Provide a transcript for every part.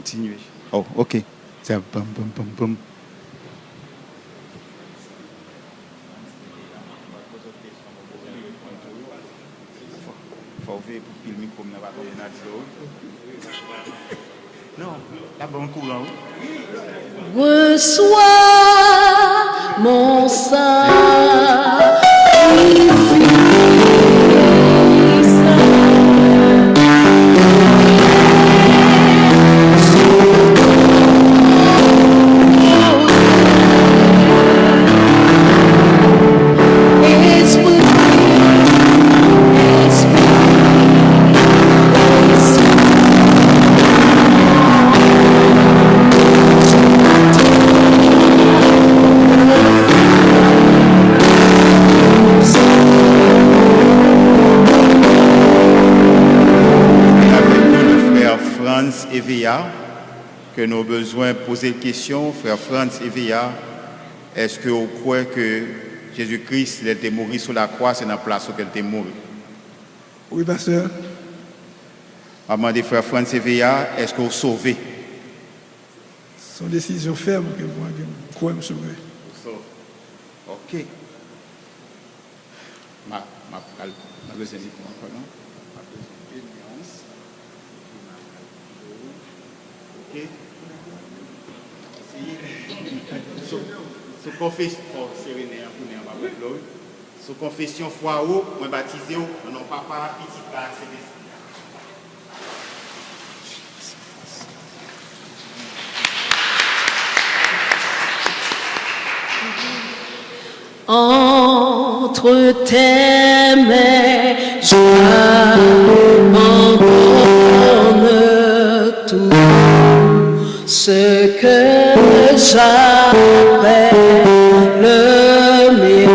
continuer. Oh, ok. C'est un pom, pom, pom, pom. Faut faire pour qu'il le micro n'a pas tomber dans le non, la bonne courant. Reçois mon sacrifice. Evia, que nous avons besoin de poser une question, frère Franz Evia, est-ce que vous croyez que Jésus-Christ il était mort sur la croix, c'est dans la place où il était mort? Oui, pasteur. Je demande frère Franz Evia, est-ce que vous sauvez? C'est une décision ferme que moi, je crois me sauver. Ok. Sous confession foi ou, moi baptisé ou, non papa, petit frère, c'est Entre tes mains, j'abandonne tout ce que j'appelle le mien.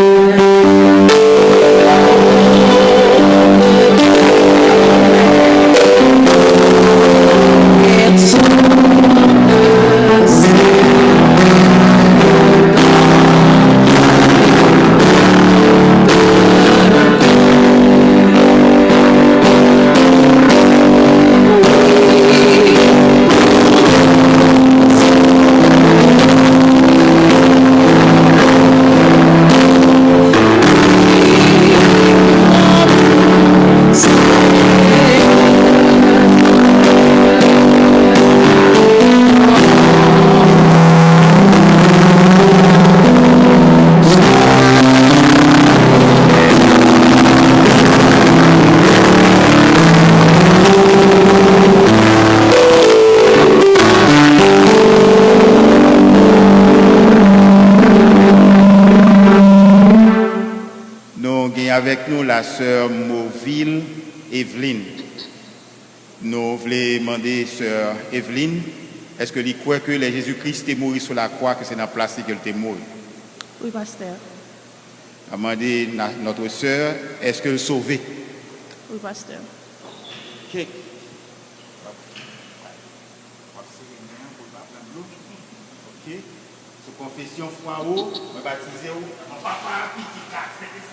Avec nous la sœur Mauville Evelyne. Nous voulons demander sœur Evelyne, est-ce que vous croyez que Jésus-Christ est mort sur la croix, que c'est dans la place qu'il est mort? Oui, pasteur. On a demandé notre sœur, est-ce qu'elle est sauvée? Oui, pasteur. Ok. Ok. Sous confession foi ou, me baptisé ou, mon papa, petit frère, c'est ça.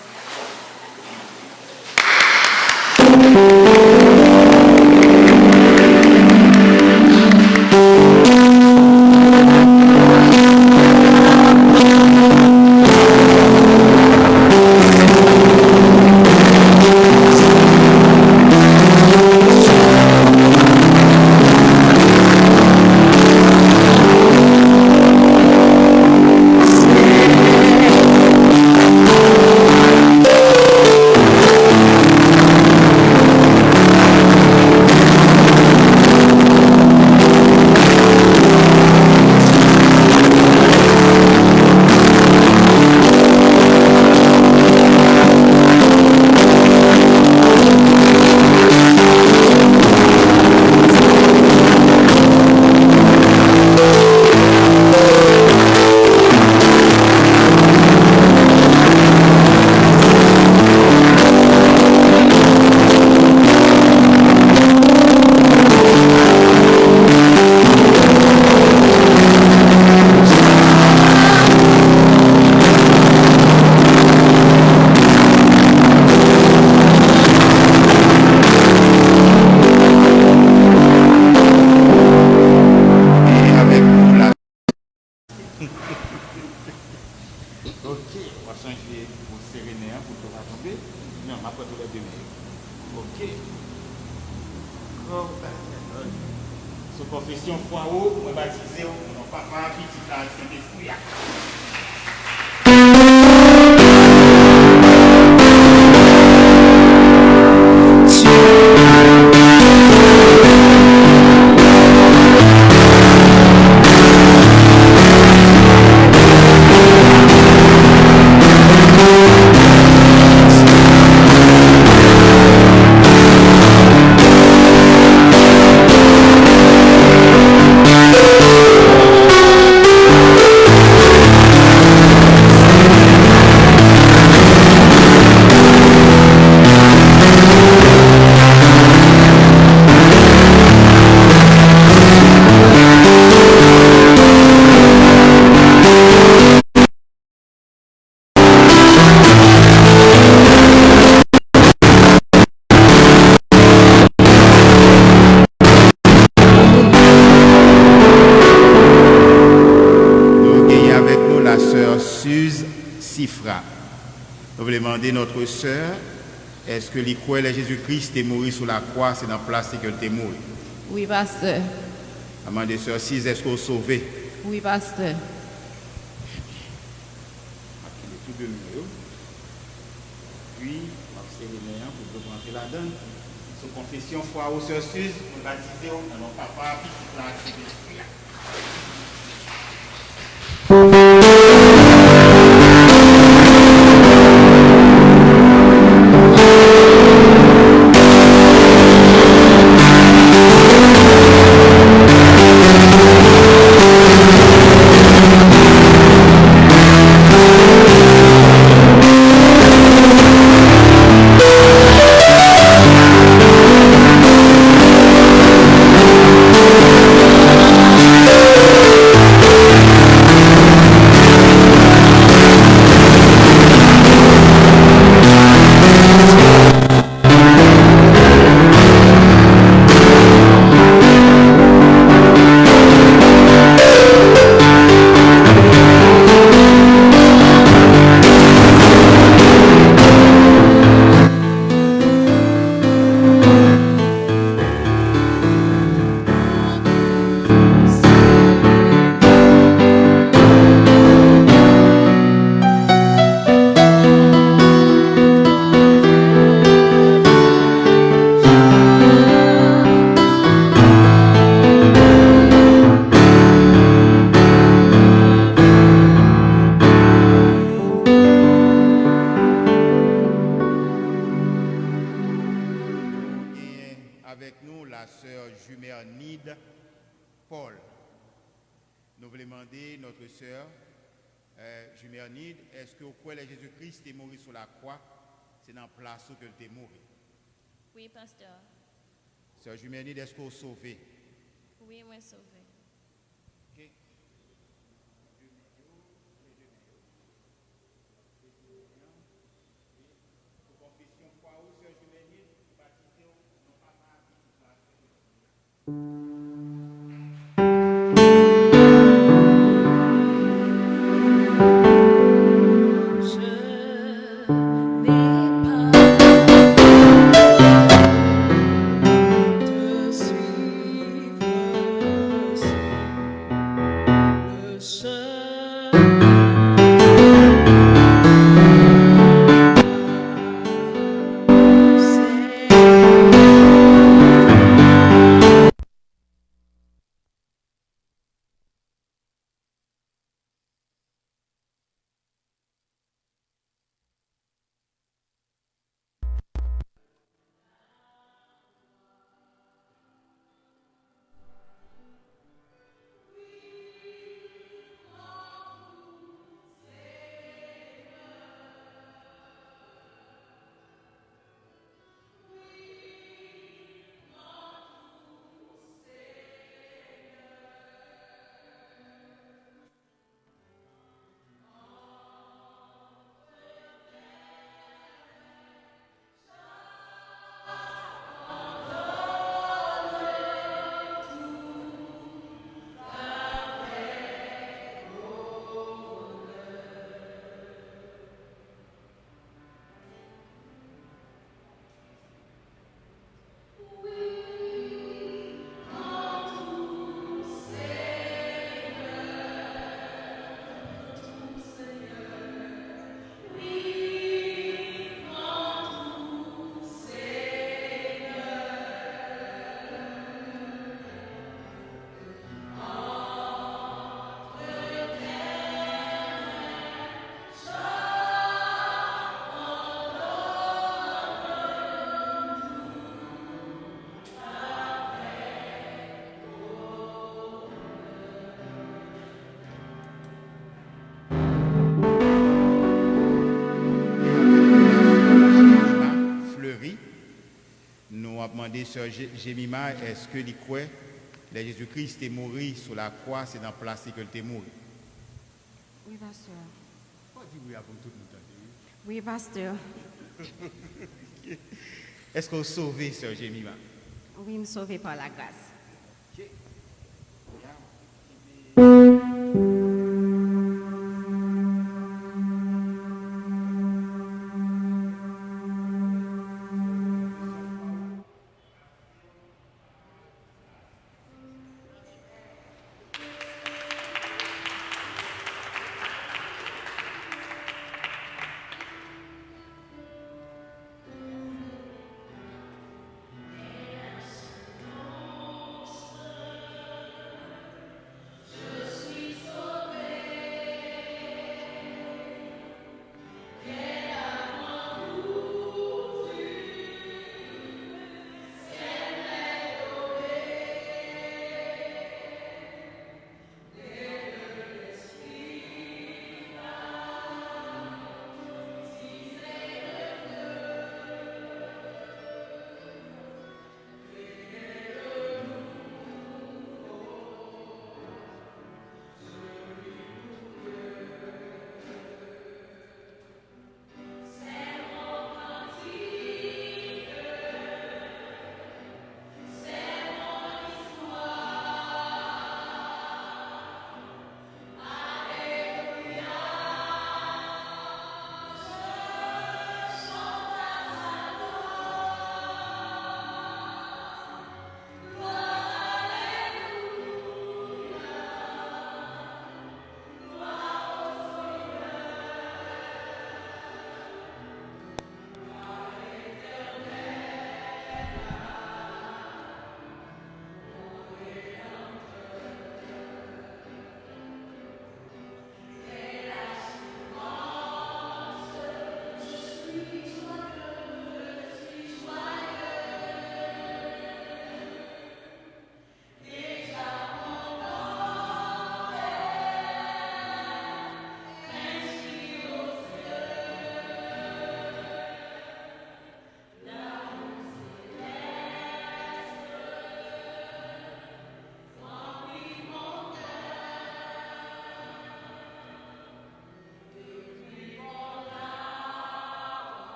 Sous confession foi, moi baptisé, mon papa, petit là, c'est des fouilles. Nous voulons demander notre sœur, est-ce que les croix de Jésus-Christ est mort sur la croix, c'est dans la place qu'elle est morte? Oui, pasteur. Amandé sœur 6, est-ce qu'on est sauvé? Oui, pasteur. Puis, on va les mains pour rentrer là-dedans. Sous confession, foi aux sœurs Suze, nous baptisons dans notre papa, puis qui l'a accepté. Avec nous la sœur Jumernide Paul. Nous voulons demander notre sœur Jumernide, est-ce que au croit que Jésus-Christ est mort sur la croix, c'est dans la place où il est mort? Oui, pasteur. Sœur Jumernide, est-ce qu'on est sauvé? Oui, moi sauvé. Okay. Je n'ai pas de suivre. demander Sœur Jemima, est-ce que les croix, le Jésus-Christ est mort sur la croix, c'est dans la place que il est mort? Oui, pasteur. Oui, avant tout le temps. Oui, pasteur. Est-ce qu'on est sauvé, Sœur Jemima? Oui, me sauvé par la grâce.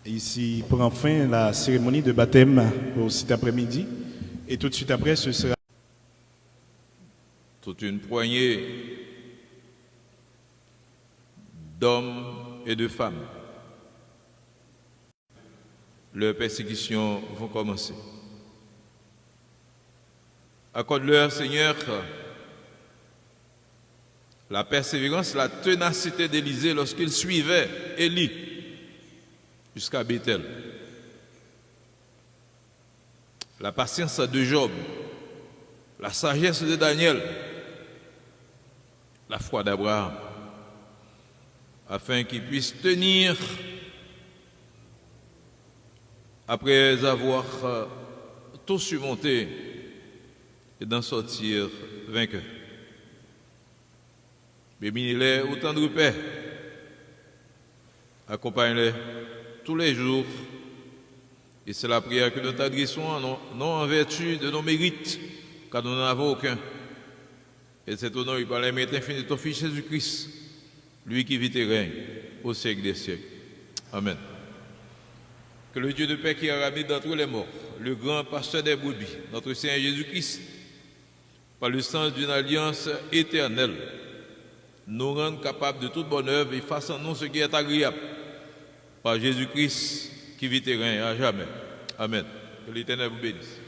Ici prend fin la cérémonie de baptême pour cet après-midi. Et tout de suite après, ce sera toute une poignée d'hommes et de femmes. Leurs persécutions vont commencer. Accorde-leur, Seigneur, la persévérance, la ténacité d'Élisée lorsqu'il suivait Élie jusqu'à Bethel. La patience de Job, la sagesse de Daniel, la foi d'Abraham, afin qu'il puisse tenir après avoir tout surmonté et d'en sortir vainqueur. Bénis-les autant de paix, accompagne-les tous les jours, et c'est la prière que nous t'adressons, non en vertu de nos mérites, car nous n'en avons aucun. Et c'est au nom du Père infini de ton Fils Jésus-Christ, lui qui vit et règne au siècle des siècles. Amen. Que le Dieu de paix qui a ramené d'entre les morts, le grand pasteur des brebis, notre Seigneur Jésus-Christ, par le sens d'une alliance éternelle, nous rende capables de toute bonne œuvre et fasse en nous ce qui est agréable. Par Jésus-Christ qui vit et règne à jamais. Amen. Que l'Éternel vous bénisse.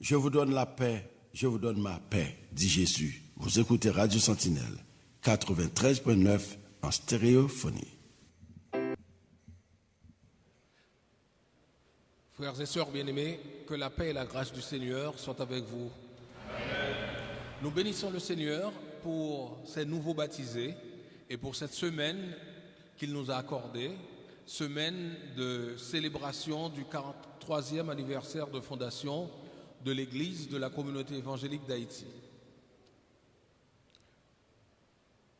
Je vous donne la paix, je vous donne ma paix, dit Jésus. Vous écoutez Radio Sentinelle, 93.9 en stéréophonie. Frères et sœurs bien-aimés, que la paix et la grâce du Seigneur soient avec vous. Amen. Nous bénissons le Seigneur pour ces nouveaux baptisés et pour cette semaine qu'il nous a accordée, semaine de célébration du 43e anniversaire de fondation de l'Église de la communauté évangélique d'Haïti.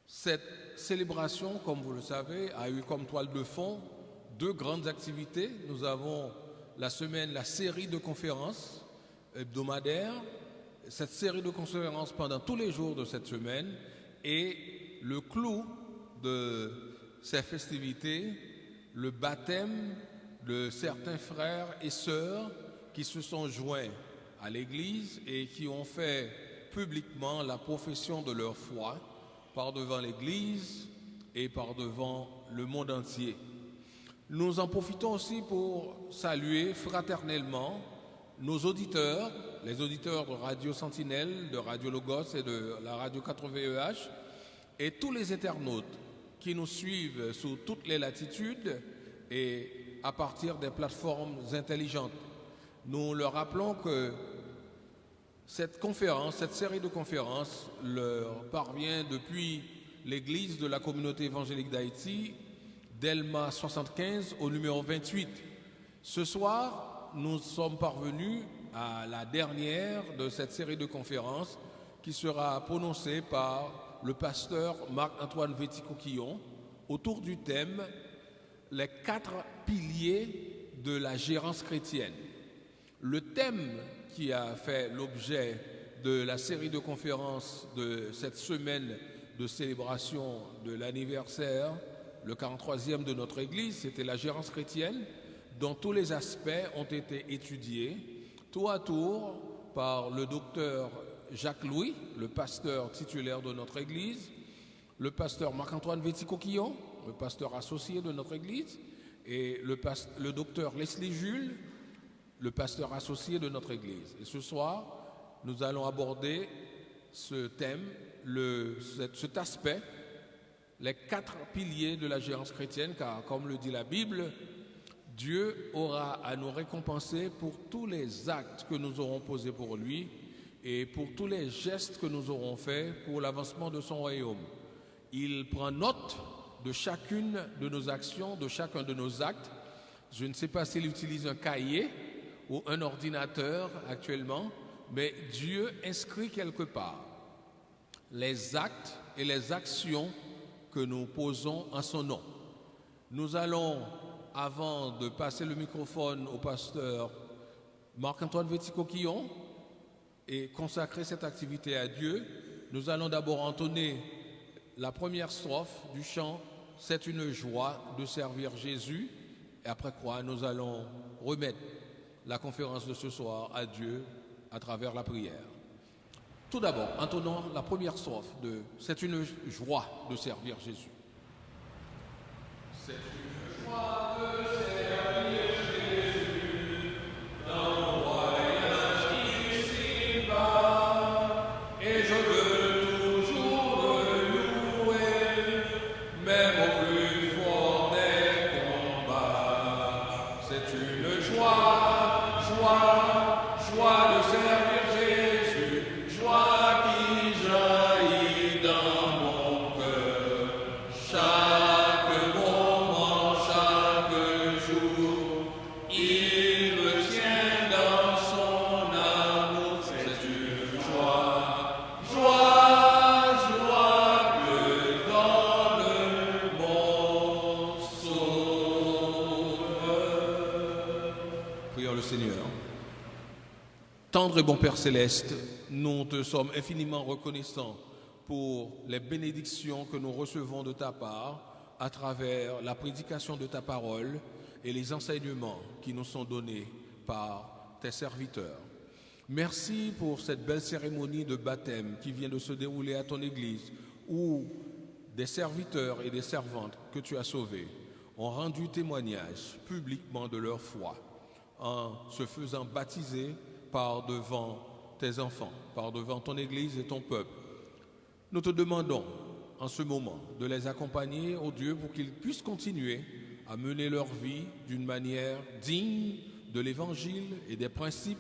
Cette célébration, comme vous le savez, a eu comme toile de fond deux grandes activités. Nous avons la série de conférences hebdomadaires, cette série de conférences pendant tous les jours de cette semaine, et le clou de ces festivités, le baptême de certains frères et sœurs qui se sont joints à l'Église et qui ont fait publiquement la profession de leur foi par devant l'Église et par devant le monde entier. Nous en profitons aussi pour saluer fraternellement nos auditeurs, les auditeurs de Radio Sentinelle, de Radio Logos et de la Radio 80EH, et tous les internautes qui nous suivent sous toutes les latitudes et à partir des plateformes intelligentes. Nous leur rappelons que cette série de conférences leur parvient depuis l'Église de la communauté évangélique d'Haïti, Delma 75 au numéro 28. Ce soir, nous sommes parvenus à la dernière de cette série de conférences qui sera prononcée par le pasteur Marc-Antoine Véticoquillon autour du thème « Les 4 piliers de la gérance chrétienne ». Le thème qui a fait l'objet de la série de conférences de cette semaine de célébration de l'anniversaire, le 43e de notre Église, c'était la gérance chrétienne, dont tous les aspects ont été étudiés, tour à tour, par le docteur Jacques Louis, le pasteur titulaire de notre Église, le pasteur Marc-Antoine Véticoquillon, le pasteur associé de notre Église, et le docteur Leslie Jules, le pasteur associé de notre Église. Et ce soir, nous allons aborder ce thème, cet aspect, les 4 piliers de la gérance chrétienne, car comme le dit la Bible, Dieu aura à nous récompenser pour tous les actes que nous aurons posés pour lui et pour tous les gestes que nous aurons faits pour l'avancement de son royaume. Il prend note de chacune de nos actions, de chacun de nos actes. Je ne sais pas s'il utilise un cahier ou un ordinateur actuellement, mais Dieu inscrit quelque part les actes et les actions que nous posons en son nom. Nous allons, avant de passer le microphone au pasteur Marc-Antoine Vético-Quillon et consacrer cette activité à Dieu, nous allons d'abord entonner la première strophe du chant « C'est une joie de servir Jésus » et après quoi nous allons remettre la conférence de ce soir à Dieu à travers la prière. Tout d'abord, entonnons la première strophe de « C'est une joie de servir Jésus ». C'est une joie de servir Jésus dans le voyage ici-bas, et je veux toujours le louer, même au plus fort des combats. C'est une joie, joie de servir Jésus, joie qui jaillit dans mon cœur. Chaque moment, chaque jour, il me tient dans son amour. C'est une joie que donne mon Sauveur. Prions le Seigneur. Tendre et bon Père Céleste, nous te sommes infiniment reconnaissants pour les bénédictions que nous recevons de ta part à travers la prédication de ta parole et les enseignements qui nous sont donnés par tes serviteurs. Merci pour cette belle cérémonie de baptême qui vient de se dérouler à ton Église, où des serviteurs et des servantes que tu as sauvés ont rendu témoignage publiquement de leur foi en se faisant baptiser par devant tes enfants, par devant ton Église et ton peuple. Nous te demandons en ce moment de les accompagner, ô Dieu, pour qu'ils puissent continuer à mener leur vie d'une manière digne de l'Évangile et des principes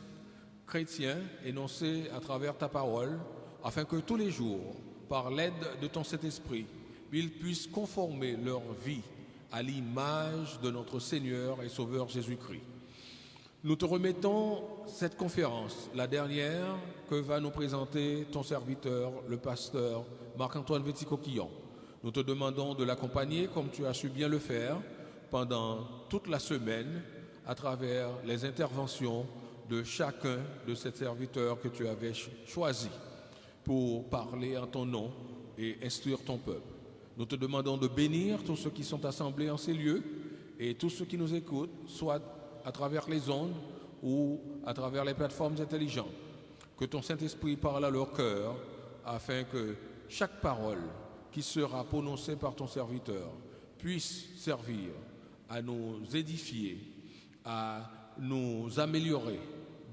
chrétiens énoncés à travers ta parole, afin que tous les jours, par l'aide de ton Saint-Esprit, ils puissent conformer leur vie à l'image de notre Seigneur et Sauveur Jésus-Christ. Nous te remettons cette conférence, la dernière que va nous présenter ton serviteur, le pasteur Marc-Antoine Vético-Quillon. Nous te demandons de l'accompagner comme tu as su bien le faire pendant toute la semaine à travers les interventions de chacun de ces serviteurs que tu avais choisi pour parler en ton nom et instruire ton peuple. Nous te demandons de bénir tous ceux qui sont assemblés en ces lieux et tous ceux qui nous écoutent, soit à travers les ondes ou à travers les plateformes intelligentes. Que ton Saint-Esprit parle à leur cœur afin que chaque parole qui sera prononcée par ton serviteur puisse servir à nous édifier, à nous améliorer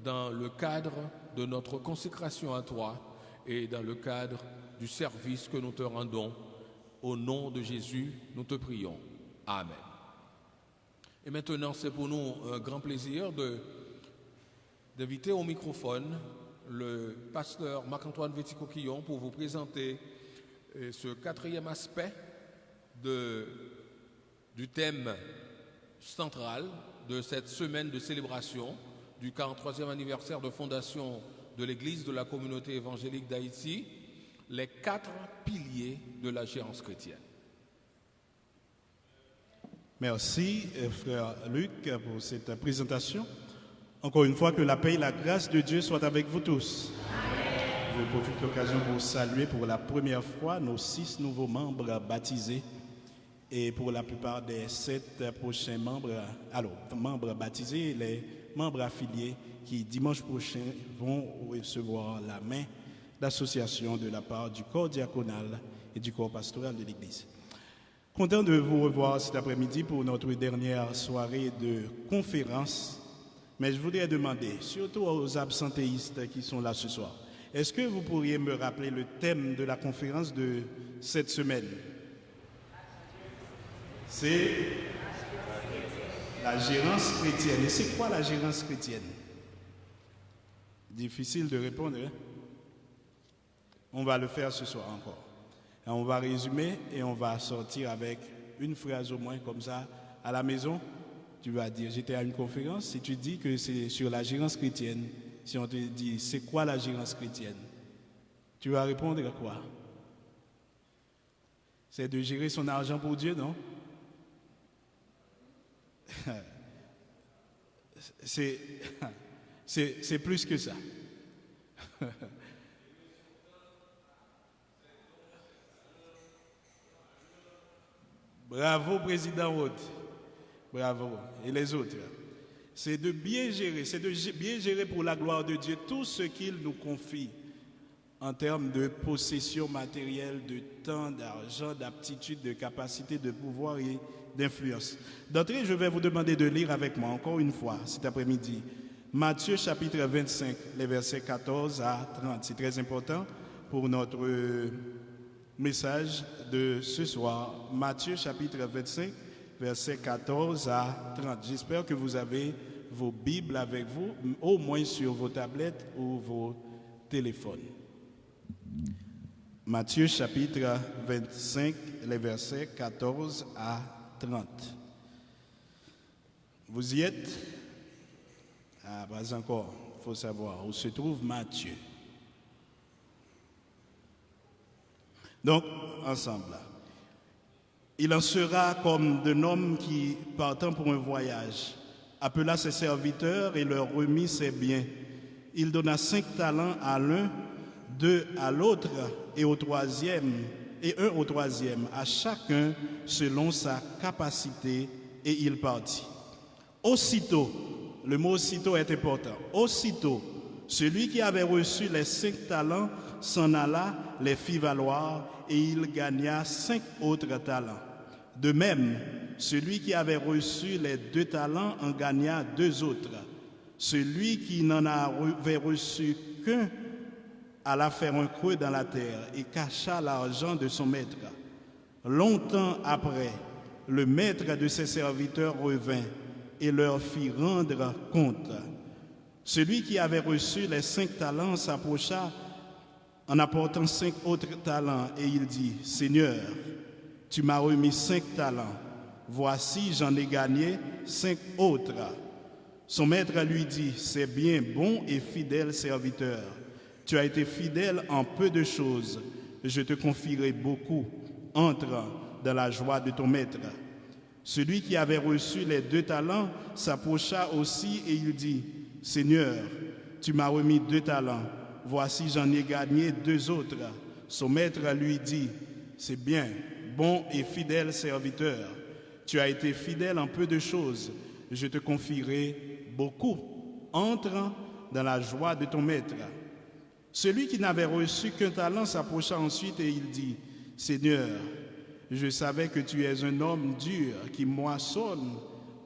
dans le cadre de notre consécration à toi et dans le cadre du service que nous te rendons. Au nom de Jésus, nous te prions. Amen. Et maintenant, c'est pour nous un grand plaisir d'inviter au microphone le pasteur Marc-Antoine Vético-Quillon pour vous présenter ce quatrième aspect du thème central de cette semaine de célébration du 43e anniversaire de fondation de l'Église de la communauté évangélique d'Haïti, les 4 piliers de la gérance chrétienne. Merci, frère Luc, pour cette présentation. Encore une fois, que la paix et la grâce de Dieu soient avec vous tous. Je profite de l'occasion pour saluer pour la première fois nos 6 nouveaux membres baptisés et pour la plupart des 7 prochains membres baptisés, les membres affiliés qui dimanche prochain vont recevoir la main d'association de la part du corps diaconal et du corps pastoral de l'Église. Content de vous revoir cet après-midi pour notre dernière soirée de conférence. Mais je voudrais demander, surtout aux absentéistes qui sont là ce soir, est-ce que vous pourriez me rappeler le thème de la conférence de cette semaine? C'est la gérance chrétienne. Et c'est quoi la gérance chrétienne? Difficile de répondre, hein? On va le faire ce soir encore. Et on va résumer et on va sortir avec une phrase au moins comme ça. À la maison, tu vas dire, j'étais à une conférence, si tu dis que c'est sur la gérance chrétienne, si on te dit, c'est quoi la gérance chrétienne? Tu vas répondre à quoi? C'est de gérer son argent pour Dieu, non? C'est plus que ça. Bravo, président Wood. Bravo. Et les autres. C'est de bien gérer pour la gloire de Dieu tout ce qu'il nous confie en termes de possession matérielle, de temps, d'argent, d'aptitude, de capacité, de pouvoir et d'influence. D'entrée, je vais vous demander de lire avec moi encore une fois cet après-midi Matthieu chapitre 25, les versets 14 à 30. C'est très important pour notre message de ce soir. Matthieu chapitre 25, versets 14 à 30. J'espère que vous avez vos Bibles avec vous, au moins sur vos tablettes ou vos téléphones. Matthieu chapitre 25, les versets 14 à 30. Vous y êtes? Ah, pas encore. Il faut savoir où se trouve Matthieu. Donc, ensemble. Il en sera comme d'un homme qui, partant pour un voyage, appela ses serviteurs et leur remit ses biens. Il donna 5 talents à l'un, 2 à l'autre et au troisième, et 1 au troisième, à chacun selon sa capacité, et il partit. Aussitôt, le mot aussitôt est important, aussitôt, celui qui avait reçu les 5 talents s'en alla, les fit valoir, et il gagna 5 autres talents. De même, celui qui avait reçu les 2 talents en gagna 2 autres. Celui qui n'en avait reçu qu'un alla faire un creux dans la terre et cacha l'argent de son maître. Longtemps après, le maître de ses serviteurs revint et leur fit rendre compte. Celui qui avait reçu les 5 talents s'approcha en apportant 5 autres talents et il dit, « Seigneur, tu m'as remis 5 talents. Voici, j'en ai gagné 5 autres. » Son maître lui dit, « C'est bien, bon et fidèle serviteur. Tu as été fidèle en peu de choses. Je te confierai beaucoup. Entre dans la joie de ton maître. » Celui qui avait reçu les 2 talents s'approcha aussi et il dit, « Seigneur, tu m'as remis 2 talents. Voici, j'en ai gagné 2 autres. » Son maître lui dit, « C'est bien, bon et fidèle serviteur. Tu as été fidèle en peu de choses. Je te confierai beaucoup. Entre dans la joie de ton maître. » Celui qui n'avait reçu qu'un talent s'approcha ensuite et il dit, « Seigneur, je savais que tu es un homme dur qui moissonne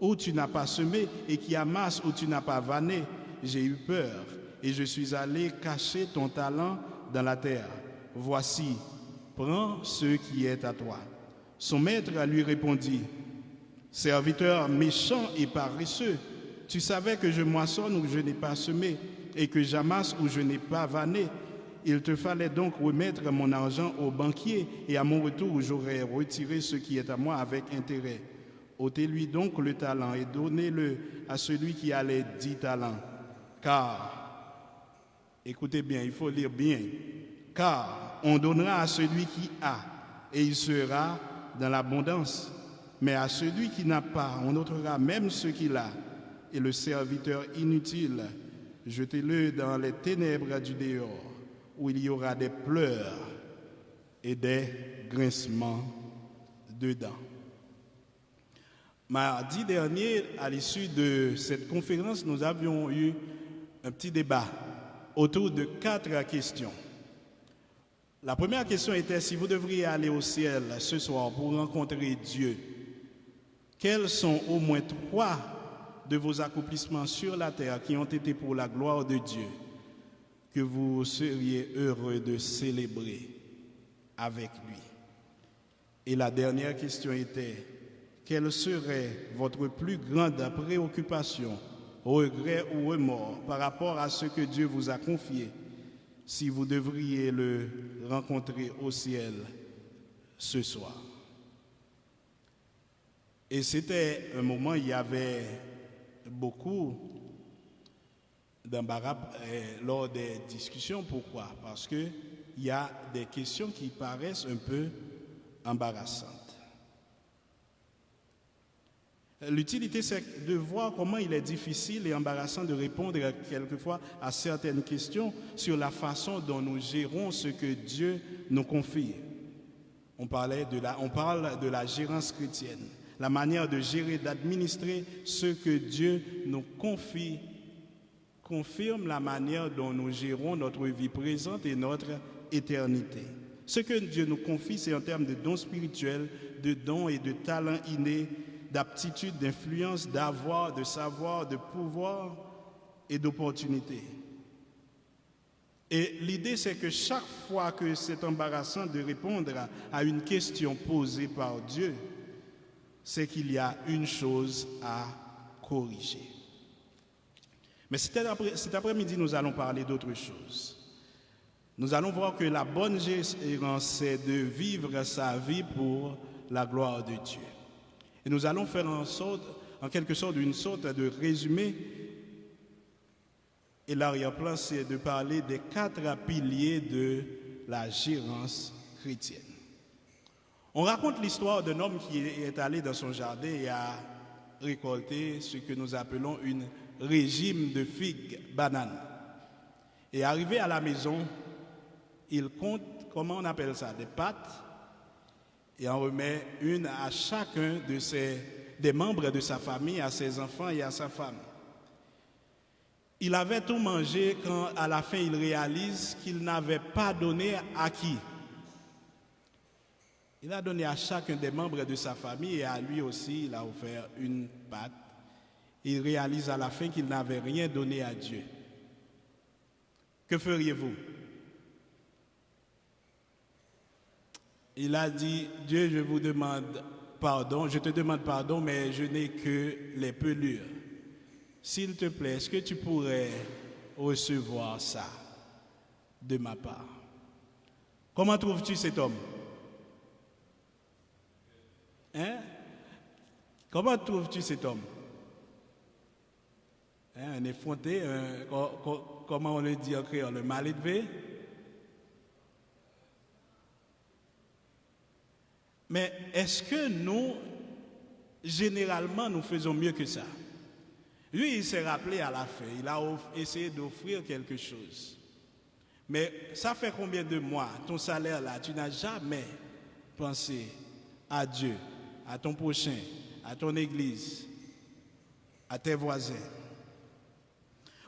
où tu n'as pas semé et qui amasse où tu n'as pas vanné. J'ai eu peur et je suis allé cacher ton talent dans la terre. Voici, prends ce qui est à toi. » Son maître lui répondit, « Serviteur méchant et paresseux, tu savais que je moissonne où je n'ai pas semé et que j'amasse où je n'ai pas vanné. Il te fallait donc remettre mon argent au banquier et à mon retour j'aurais retiré ce qui est à moi avec intérêt. Ôtez-lui donc le talent et donnez-le à celui qui a les 10 talents. Car, écoutez bien, il faut lire bien, car on donnera à celui qui a et il sera dans l'abondance. Mais à celui qui n'a pas, on ôtera même ce qu'il a. Et le serviteur inutile, jetez-le dans les ténèbres du dehors, où il y aura des pleurs et des grincements de dents. Mardi dernier, à l'issue de cette conférence, nous avions eu un petit débat autour de 4 questions. La première question était, si vous devriez aller au ciel ce soir pour rencontrer Dieu, quels sont au moins 3 de vos accomplissements sur la terre qui ont été pour la gloire de Dieu, que vous seriez heureux de célébrer avec lui? Et la dernière question était, quelle serait votre plus grande préoccupation, regret ou remords par rapport à ce que Dieu vous a confié si vous devriez le rencontrer au ciel ce soir? Et c'était un moment, il y avait beaucoup d'embarras lors des discussions. Pourquoi? Parce qu'il y a des questions qui paraissent un peu embarrassante. L'utilité, c'est de voir comment il est difficile et embarrassant de répondre quelquefois à certaines questions sur la façon dont nous gérons ce que Dieu nous confie. On parle de la gérance chrétienne, la manière de gérer, d'administrer ce que Dieu nous confie, confirme la manière dont nous gérons notre vie présente et notre éternité. Ce que Dieu nous confie, c'est en termes de dons spirituels, de dons et de talents innés, d'aptitude, d'influence, d'avoir, de savoir, de pouvoir et d'opportunité. Et l'idée, c'est que chaque fois que c'est embarrassant de répondre à une question posée par Dieu, c'est qu'il y a une chose à corriger. Mais cet après-midi, nous allons parler d'autre chose. Nous allons voir que la bonne gérance, c'est de vivre sa vie pour la gloire de Dieu. Et nous allons faire en quelque sorte une sorte de résumé. Et l'arrière-plan, c'est de parler des 4 piliers de la gérance chrétienne. On raconte l'histoire d'un homme qui est allé dans son jardin et a récolté ce que nous appelons un régime de figues, bananes. Et arrivé à la maison, il compte, comment on appelle ça, des pâtes, et en remet une à chacun des membres de sa famille, à ses enfants et à sa femme. Il avait tout mangé quand à la fin il réalise qu'il n'avait pas donné à qui? Il a donné à chacun des membres de sa famille et à lui aussi il a offert une pâte. Il réalise à la fin qu'il n'avait rien donné à Dieu. Que feriez-vous? Il a dit, Dieu, je vous demande pardon, je te demande pardon, mais je n'ai que les pelures. S'il te plaît, est-ce que tu pourrais recevoir ça de ma part? Comment trouves-tu cet homme? Hein? Comment trouves-tu cet homme? Un effronté, comment on le dit en créole, le mal élevé? Mais est-ce que nous, généralement, nous faisons mieux que ça? Lui, il s'est rappelé à la fin, il a essayé d'offrir quelque chose. Mais ça fait combien de mois, ton salaire là, tu n'as jamais pensé à Dieu, à ton prochain, à ton église, à tes voisins?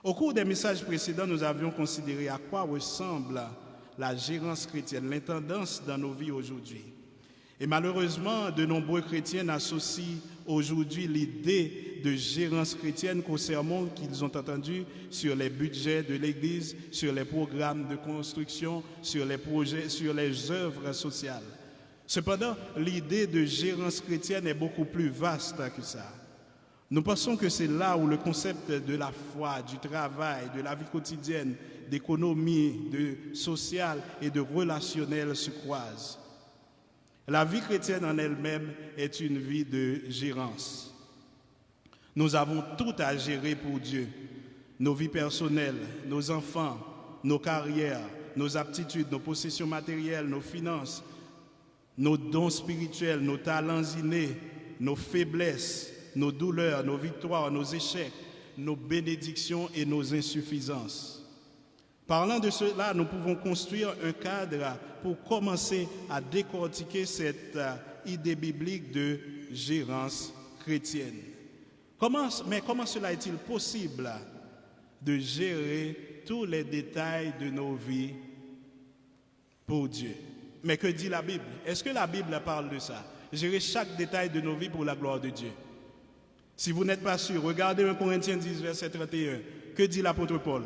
Au cours des messages précédents, nous avions considéré à quoi ressemble la gérance chrétienne, l'intendance dans nos vies aujourd'hui. Et malheureusement, de nombreux chrétiens associent aujourd'hui l'idée de gérance chrétienne qu'aux sermons qu'ils ont entendus sur les budgets de l'Église, sur les programmes de construction, sur les projets, sur les œuvres sociales. Cependant, l'idée de gérance chrétienne est beaucoup plus vaste que ça. Nous pensons que c'est là où le concept de la foi, du travail, de la vie quotidienne, d'économie, de social et de relationnel se croisent. La vie chrétienne en elle-même est une vie de gérance. Nous avons tout à gérer pour Dieu. Nos vies personnelles, nos enfants, nos carrières, nos aptitudes, nos possessions matérielles, nos finances, nos dons spirituels, nos talents innés, nos faiblesses, nos douleurs, nos victoires, nos échecs, nos bénédictions et nos insuffisances. Parlant de cela, nous pouvons construire un cadre pour commencer à décortiquer cette idée biblique de gérance chrétienne. Mais comment cela est-il possible de gérer tous les détails de nos vies pour Dieu? Mais que dit la Bible? Est-ce que la Bible parle de ça? Gérer chaque détail de nos vies pour la gloire de Dieu. Si vous n'êtes pas sûr, regardez 1 Corinthiens 10, verset 31. Que dit l'apôtre Paul?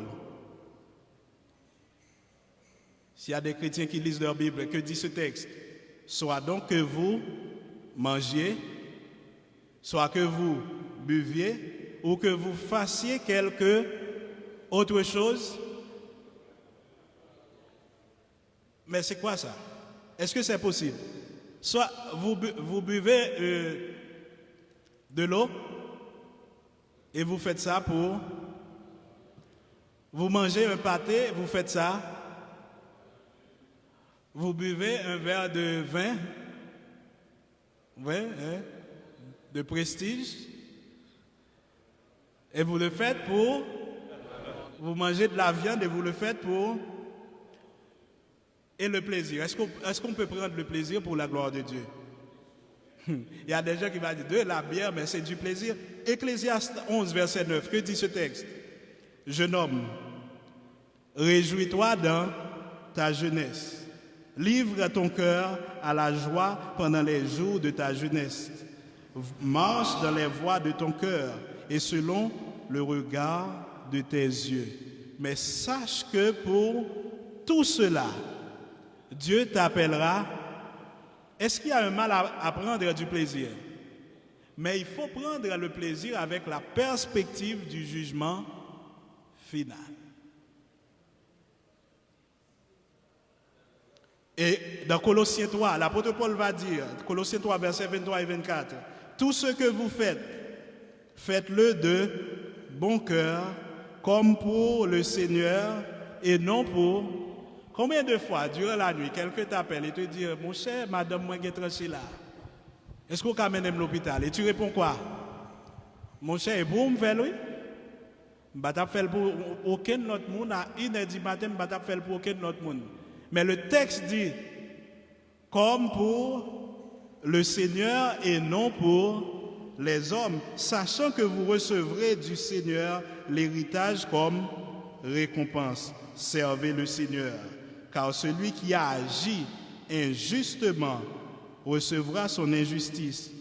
S'il y a des chrétiens qui lisent leur Bible, que dit ce texte? Soit donc que vous mangiez, soit que vous buviez, ou que vous fassiez quelque autre chose. Mais c'est quoi ça? Est-ce que c'est possible? Soit vous buvez de l'eau et vous faites ça pour... Vous mangez un pâté, vous faites ça. Vous buvez un verre de vin Ouais, hein, de prestige. Et vous le faites pour... Vous mangez de la viande et vous le faites pour... Et le plaisir. Est-ce qu'on peut prendre le plaisir pour la gloire de Dieu? Il y a des gens qui vont dire de la bière, mais c'est du plaisir. Ecclésiaste 11, verset 9, que dit ce texte? Jeune homme, réjouis-toi dans ta jeunesse. Livre ton cœur à la joie pendant les jours de ta jeunesse. Marche dans les voies de ton cœur et selon le regard de tes yeux. Mais sache que pour tout cela, Dieu t'appellera. Est-ce qu'il y a un mal à prendre du plaisir? Mais il faut prendre le plaisir avec la perspective du jugement final. Et dans Colossiens 3, l'apôtre Paul va dire, Colossiens 3, versets 23 et 24, tout ce que vous faites, faites-le de bon cœur, comme pour le Seigneur et non pour... Combien de fois, durant la nuit, quelqu'un t'appelle et te dit, mon cher, madame, moi, qui est tranchée là. Est-ce qu'on m'amène à l'hôpital? Et tu réponds quoi? Mon cher, et vous me faites, oui? Je ne fais pour aucun autre monde. À 1h du matin, je ne fais pour aucun autre monde. Mais le texte dit, comme pour le Seigneur et non pour les hommes, sachant que vous recevrez du Seigneur l'héritage comme récompense. Servez le Seigneur. Car celui qui a agi injustement recevra son injustice,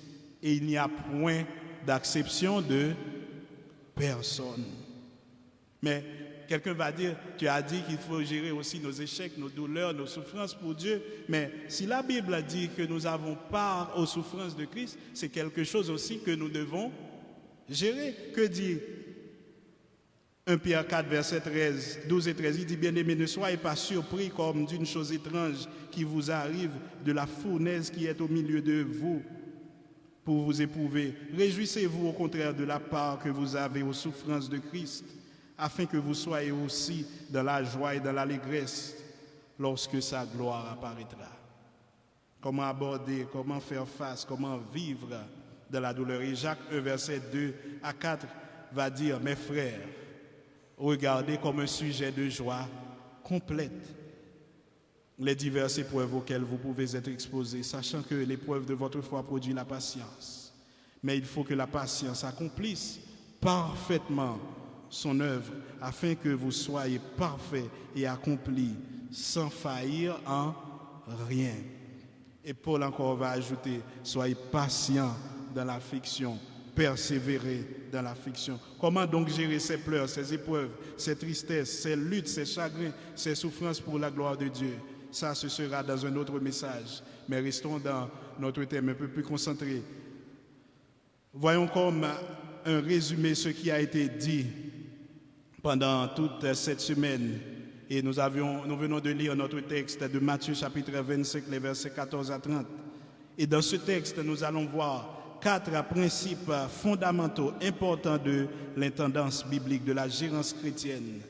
et il n'y a point d'acception de personne. Mais quelqu'un va dire, tu as dit qu'il faut gérer aussi nos échecs, nos douleurs, nos souffrances pour Dieu. Mais si la Bible dit que nous avons part aux souffrances de Christ, c'est quelque chose aussi que nous devons gérer. Que dit 1 Pierre 4, verset 12 et 13, il dit, bien-aimés, ne soyez pas surpris comme d'une chose étrange qui vous arrive de la fournaise qui est au milieu de vous pour vous éprouver. Réjouissez-vous au contraire de la part que vous avez aux souffrances de Christ, afin que vous soyez aussi dans la joie et dans l'allégresse lorsque sa gloire apparaîtra. Comment aborder, comment faire face, comment vivre dans la douleur. Et Jacques 1, verset 2 à 4 va dire, mes frères, regardez comme un sujet de joie complète les diverses épreuves auxquelles vous pouvez être exposés, sachant que l'épreuve de votre foi produit la patience. Mais il faut que la patience accomplisse parfaitement son œuvre, afin que vous soyez parfaits et accomplis, sans faillir en rien. Et Paul encore va ajouter, soyez patients dans l'affliction, persévérer dans l'affliction. Comment donc gérer ces pleurs, ces épreuves, ces tristesses, ces luttes, ces chagrins, ces souffrances pour la gloire de Dieu? Ça, ce sera dans un autre message. Mais restons dans notre thème un peu plus concentré. Voyons comme un résumé ce qui a été dit pendant toute cette semaine. Et nous venons de lire notre texte de Matthieu chapitre 25, les versets 14 à 30. Et dans ce texte, nous allons voir 4 principes fondamentaux importants de l'intendance biblique, de la gérance chrétienne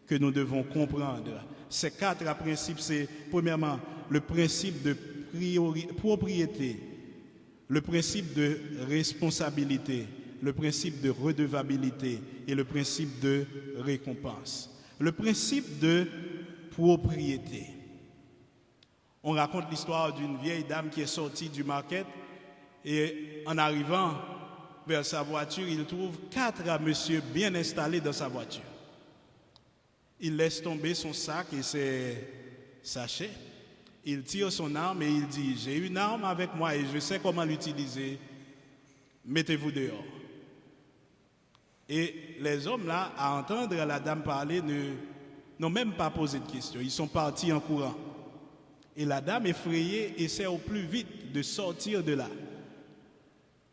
que nous devons comprendre. Ces 4 principes, c'est premièrement le principe de propriété, le principe de responsabilité, le principe de redevabilité et le principe de récompense. Le principe de propriété. On raconte l'histoire d'une vieille dame qui est sortie du market et en arrivant vers sa voiture, il trouve 4 messieurs bien installés dans sa voiture. Il laisse tomber son sac et ses sachets. Il tire son arme et il dit, j'ai une arme avec moi et je sais comment l'utiliser. Mettez-vous dehors. Et les hommes là, à entendre la dame parler, n'ont même pas posé de questions. Ils sont partis en courant. Et la dame effrayée essaie au plus vite de sortir de là,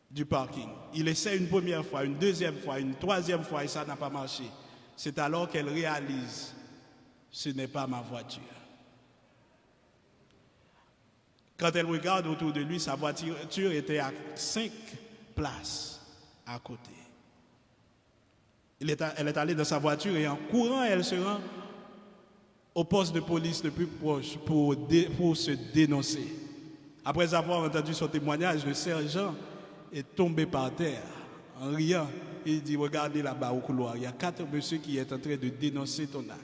du parking. Il essaie une première fois, une deuxième fois, une troisième fois et ça n'a pas marché. C'est alors qu'elle réalise, ce n'est pas ma voiture. Quand elle regarde autour de lui, sa voiture était à 5 places à côté. Elle est allée dans sa voiture et en courant, elle se rend au poste de police le plus proche pour se dénoncer. Après avoir entendu son témoignage, le sergent est tombé par terre en riant. Il dit, regardez là-bas au couloir, il y a 4 messieurs qui sont en train de dénoncer ton acte.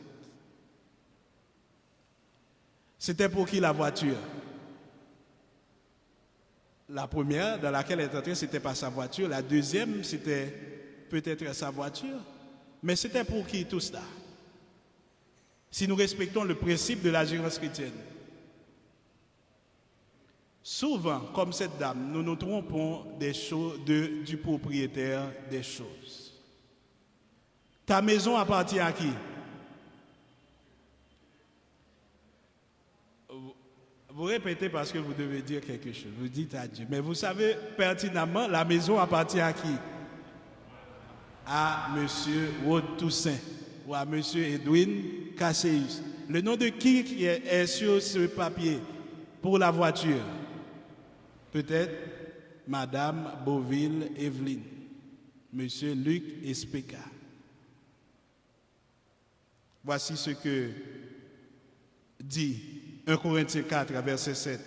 C'était pour qui la voiture? La première dans laquelle elle est entrée, ce n'était pas sa voiture. La deuxième, c'était peut-être sa voiture. Mais c'était pour qui tout cela? Si nous respectons le principe de la gérance chrétienne, souvent, comme cette dame, nous nous trompons des choses du propriétaire des choses. Ta maison appartient à qui? Vous répétez parce que vous devez dire quelque chose. Vous dites à Dieu. Mais vous savez pertinemment, la maison appartient à qui? À M. Rod Toussaint ou à M. Edwin Casseus. Le nom de qui est sur ce papier pour la voiture? Peut-être Madame Beauville Evelyne, M. Luc Espeka. Voici ce que dit 1 Corinthiens 4, verset 7.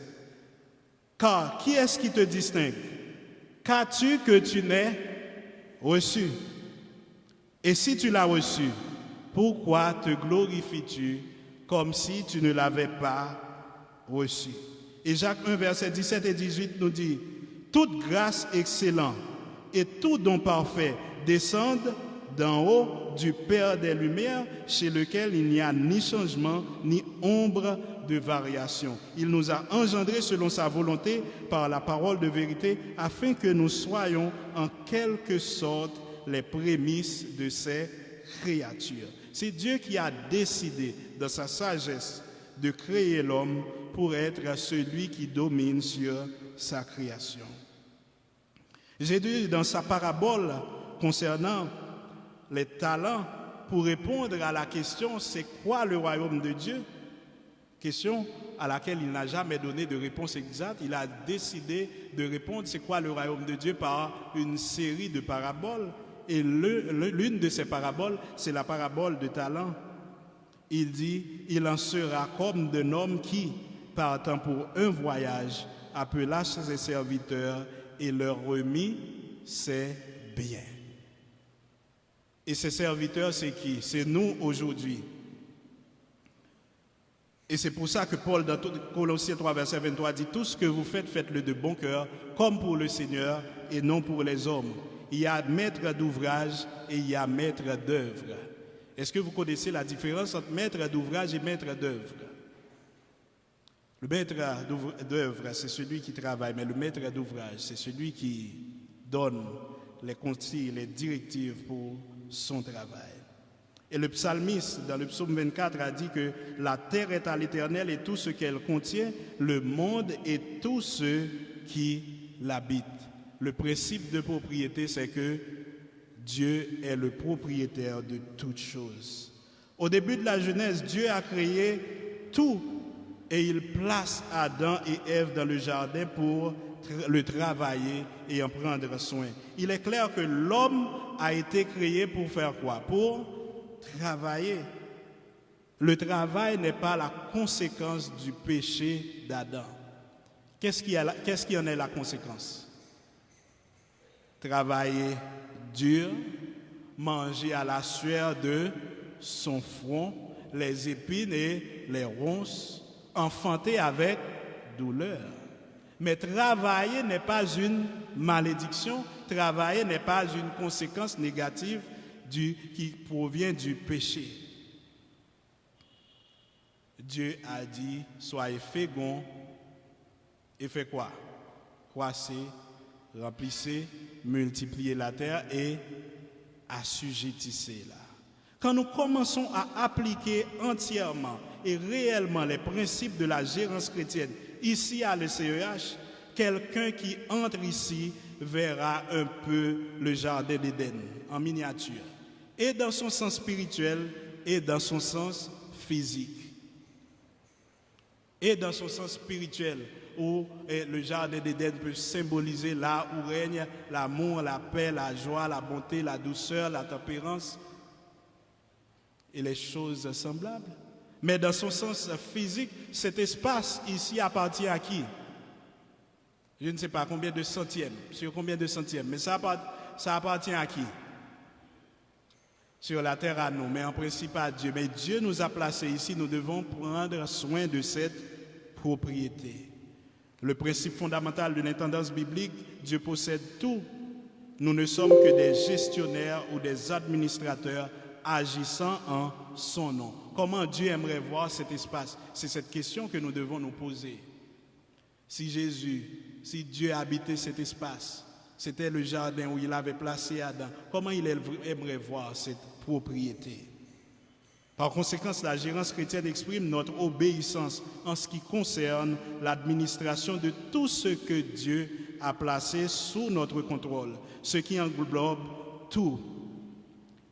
Car qui est-ce qui te distingue? Qu'as-tu que tu n'aies reçu? Et si tu l'as reçu, pourquoi te glorifies-tu comme si tu ne l'avais pas reçu? Et Jacques 1, verset 17 et 18 nous dit, toute grâce excellente et tout don parfait descendent d'en haut du Père des Lumières, chez lequel il n'y a ni changement, ni ombre de variation. Il nous a engendrés selon sa volonté par la parole de vérité, afin que nous soyons en quelque sorte les prémices de ses créatures. C'est Dieu qui a décidé, dans sa sagesse, de créer l'homme pour être celui qui domine sur sa création. J'ai dit dans sa parabole concernant les talents, pour répondre à la question « c'est quoi le royaume de Dieu ?» Question à laquelle il n'a jamais donné de réponse exacte. Il a décidé de répondre « c'est quoi le royaume de Dieu ?» par une série de paraboles. Et l'une de ces paraboles, c'est la parabole de talents. Il dit « il en sera comme d'un homme qui, partant pour un voyage, appela ses serviteurs et leur remit ses biens. » Et ces serviteurs, c'est qui? C'est nous aujourd'hui. Et c'est pour ça que Paul, dans Colossiens 3, verset 23, dit « Tout ce que vous faites, faites-le de bon cœur, comme pour le Seigneur et non pour les hommes. » Il y a maître d'ouvrage et il y a maître d'œuvre. Est-ce que vous connaissez la différence entre maître d'ouvrage et maître d'œuvre? Le maître d'œuvre, c'est celui qui travaille, mais le maître d'ouvrage, c'est celui qui donne les consignes, les directives pour son travail. Et le psalmiste, dans le psaume 24, a dit que la terre est à l'Éternel et tout ce qu'elle contient, le monde et tous ceux qui l'habitent. Le principe de propriété, c'est que Dieu est le propriétaire de toutes choses. Au début de la Genèse, Dieu a créé tout et il place Adam et Ève dans le jardin pour le travailler et en prendre soin. Il est clair que l'homme a été créé pour faire quoi? Pour travailler. Le travail n'est pas la conséquence du péché d'Adam. Qu'est-ce qui en est la conséquence? Travailler dur, manger à la sueur de son front, les épines et les ronces, enfanter avec douleur. Mais travailler n'est pas une malédiction, travailler n'est pas une conséquence négative qui provient du péché. Dieu a dit, soyez féconds et fait quoi? Croissez, remplissez, multipliez la terre et assujettissez-la. Quand nous commençons à appliquer entièrement et réellement les principes de la gérance chrétienne ici à l'ECEH, quelqu'un qui entre ici verra un peu le jardin d'Éden en miniature, et dans son sens spirituel et dans son sens physique. Et dans son sens spirituel, où le jardin d'Éden peut symboliser là où règne l'amour, la paix, la joie, la bonté, la douceur, la tempérance et les choses semblables. Mais dans son sens physique, cet espace ici appartient à qui? Je ne sais pas combien de centièmes, sur combien de centièmes, mais ça appartient à qui? Sur la terre à nous, mais en principe à Dieu. Mais Dieu nous a placés ici, nous devons prendre soin de cette propriété. Le principe fondamental de l'intendance biblique, Dieu possède tout. Nous ne sommes que des gestionnaires ou des administrateurs agissant en son nom. Comment Dieu aimerait voir cet espace? C'est cette question que nous devons nous poser. Si Dieu habitait cet espace, c'était le jardin où il avait placé Adam, comment il aimerait voir cette propriété? Par conséquent, la gérance chrétienne exprime notre obéissance en ce qui concerne l'administration de tout ce que Dieu a placé sous notre contrôle, ce qui englobe tout.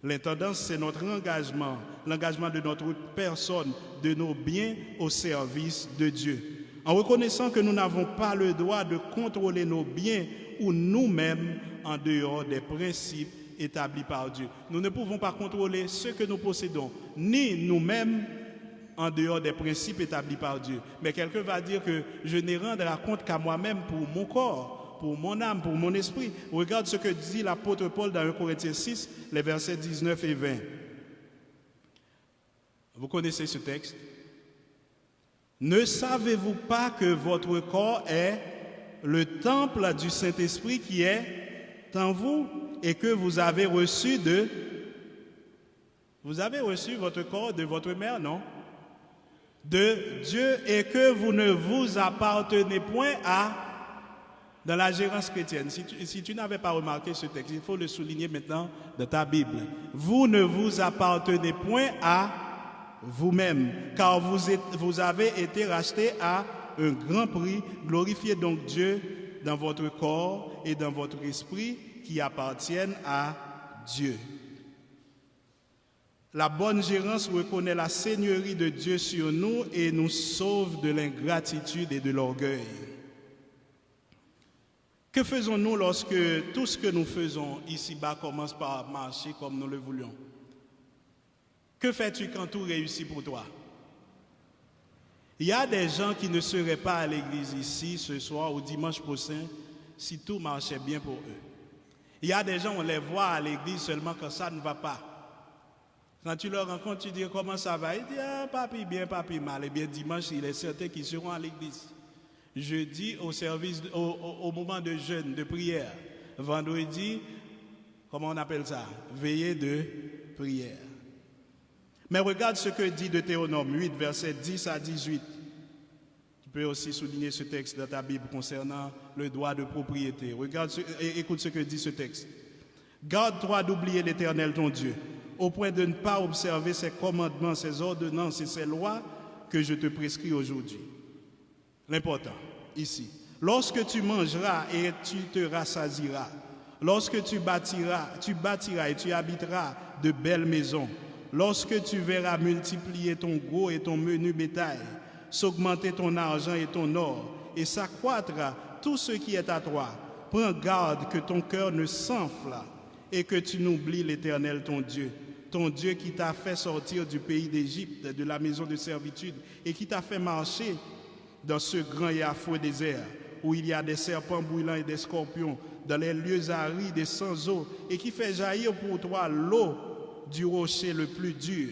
L'intendance, c'est notre engagement, l'engagement de notre personne, de nos biens au service de Dieu. En reconnaissant que nous n'avons pas le droit de contrôler nos biens ou nous-mêmes en dehors des principes établis par Dieu. Nous ne pouvons pas contrôler ce que nous possédons, ni nous-mêmes en dehors des principes établis par Dieu. Mais quelqu'un va dire que je n'ai rendre compte qu'à moi-même pour mon corps, pour mon âme, pour mon esprit. Regarde ce que dit l'apôtre Paul dans 1 Corinthiens 6, les versets 19 et 20. Vous connaissez ce texte? Ne savez-vous pas que votre corps est le temple du Saint-Esprit qui est en vous et que vous avez reçu votre corps de votre mère, non? De Dieu, et que vous ne vous appartenez point dans la gérance chrétienne. Si tu n'avais pas remarqué ce texte, il faut le souligner maintenant dans ta Bible. Vous ne vous appartenez point à vous-même, car vous avez été rachetés à un grand prix. Glorifiez donc Dieu dans votre corps et dans votre esprit qui appartiennent à Dieu. La bonne gérance reconnaît la seigneurie de Dieu sur nous et nous sauve de l'ingratitude et de l'orgueil. Que faisons-nous lorsque tout ce que nous faisons ici-bas commence par marcher comme nous le voulions? Que fais-tu quand tout réussit pour toi? Il y a des gens qui ne seraient pas à l'église ici ce soir ou dimanche prochain si tout marchait bien pour eux. Il y a des gens, on les voit à l'église seulement quand ça ne va pas. Quand tu leur rencontres, tu dis comment ça va? Ils disent papi bien, papi mal. Et bien dimanche, il est certain qu'ils seront à l'église. Jeudi, au service, au moment de jeûne, de prière. Vendredi, comment on appelle ça? Veillée de prière. Mais regarde ce que dit Deutéronome 8, versets 10 à 18. Tu peux aussi souligner ce texte dans ta Bible concernant le droit de propriété. Écoute ce que dit ce texte. Garde-toi d'oublier l'Éternel ton Dieu, au point de ne pas observer ses commandements, ses ordonnances et ses lois que je te prescris aujourd'hui. L'important, ici. Lorsque tu mangeras et tu te rassasieras, lorsque tu bâtiras et tu habiteras de belles maisons, lorsque tu verras multiplier ton gros et ton menu bétail, s'augmenter ton argent et ton or, et s'accroîtra tout ce qui est à toi, prends garde que ton cœur ne s'enfle et que tu n'oublies l'Éternel ton Dieu qui t'a fait sortir du pays d'Égypte, de la maison de servitude, et qui t'a fait marcher dans ce grand et affreux désert, où il y a des serpents brûlants et des scorpions, dans les lieux arides et sans eau, et qui fait jaillir pour toi l'eau du rocher le plus dur,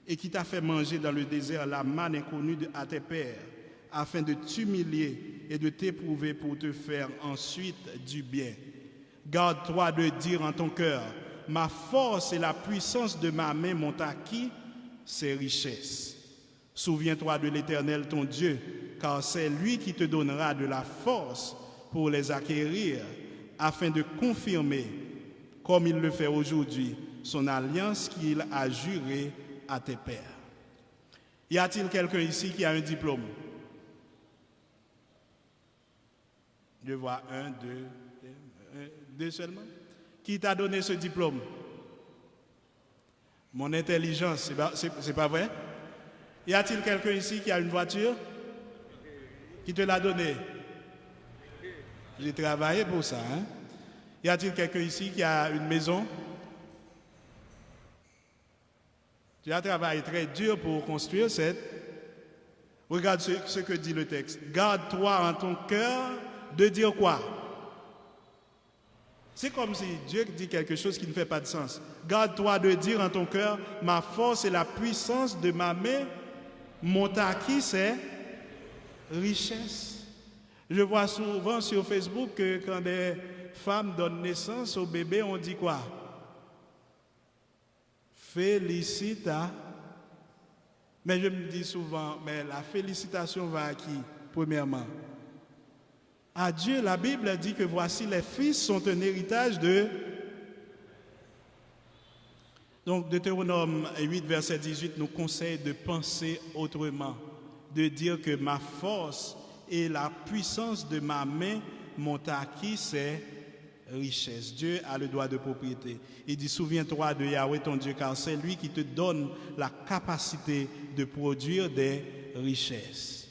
et qui t'a fait manger dans le désert la manne inconnue à tes pères, afin de t'humilier et de t'éprouver pour te faire ensuite du bien. Garde-toi de dire en ton cœur, ma force et la puissance de ma main m'ont acquis ces richesses. Souviens-toi de l'Éternel ton Dieu, car c'est lui qui te donnera de la force pour les acquérir, afin de confirmer, comme il le fait aujourd'hui, son alliance qu'il a jurée à tes pères. Y a-t-il quelqu'un ici qui a un diplôme? Je vois deux seulement. Qui t'a donné ce diplôme? Mon intelligence, c'est pas vrai? Y a-t-il quelqu'un ici qui a une voiture? Qui te l'a donné? J'ai travaillé pour ça. Hein? Y a-t-il quelqu'un ici qui a une maison? Tu as travaillé très dur pour construire cette... Regarde ce que dit le texte. Garde-toi en ton cœur de dire quoi? C'est comme si Dieu dit quelque chose qui ne fait pas de sens. Garde-toi de dire en ton cœur, ma force et la puissance de ma main m'ont acquis, c'est richesse. Je vois souvent sur Facebook que quand des femmes donnent naissance au bébé, on dit quoi? Félicita. Mais je me dis souvent, mais la félicitation va à qui, premièrement? À Dieu. La Bible dit que voici les fils sont un héritage de... Donc Deutéronome 8, verset 18 nous conseille de penser autrement, de dire que ma force et la puissance de ma main m'ont acquis ces richesses. Dieu a le droit de propriété. Il dit, souviens-toi de Yahweh ton Dieu, car c'est lui qui te donne la capacité de produire des richesses.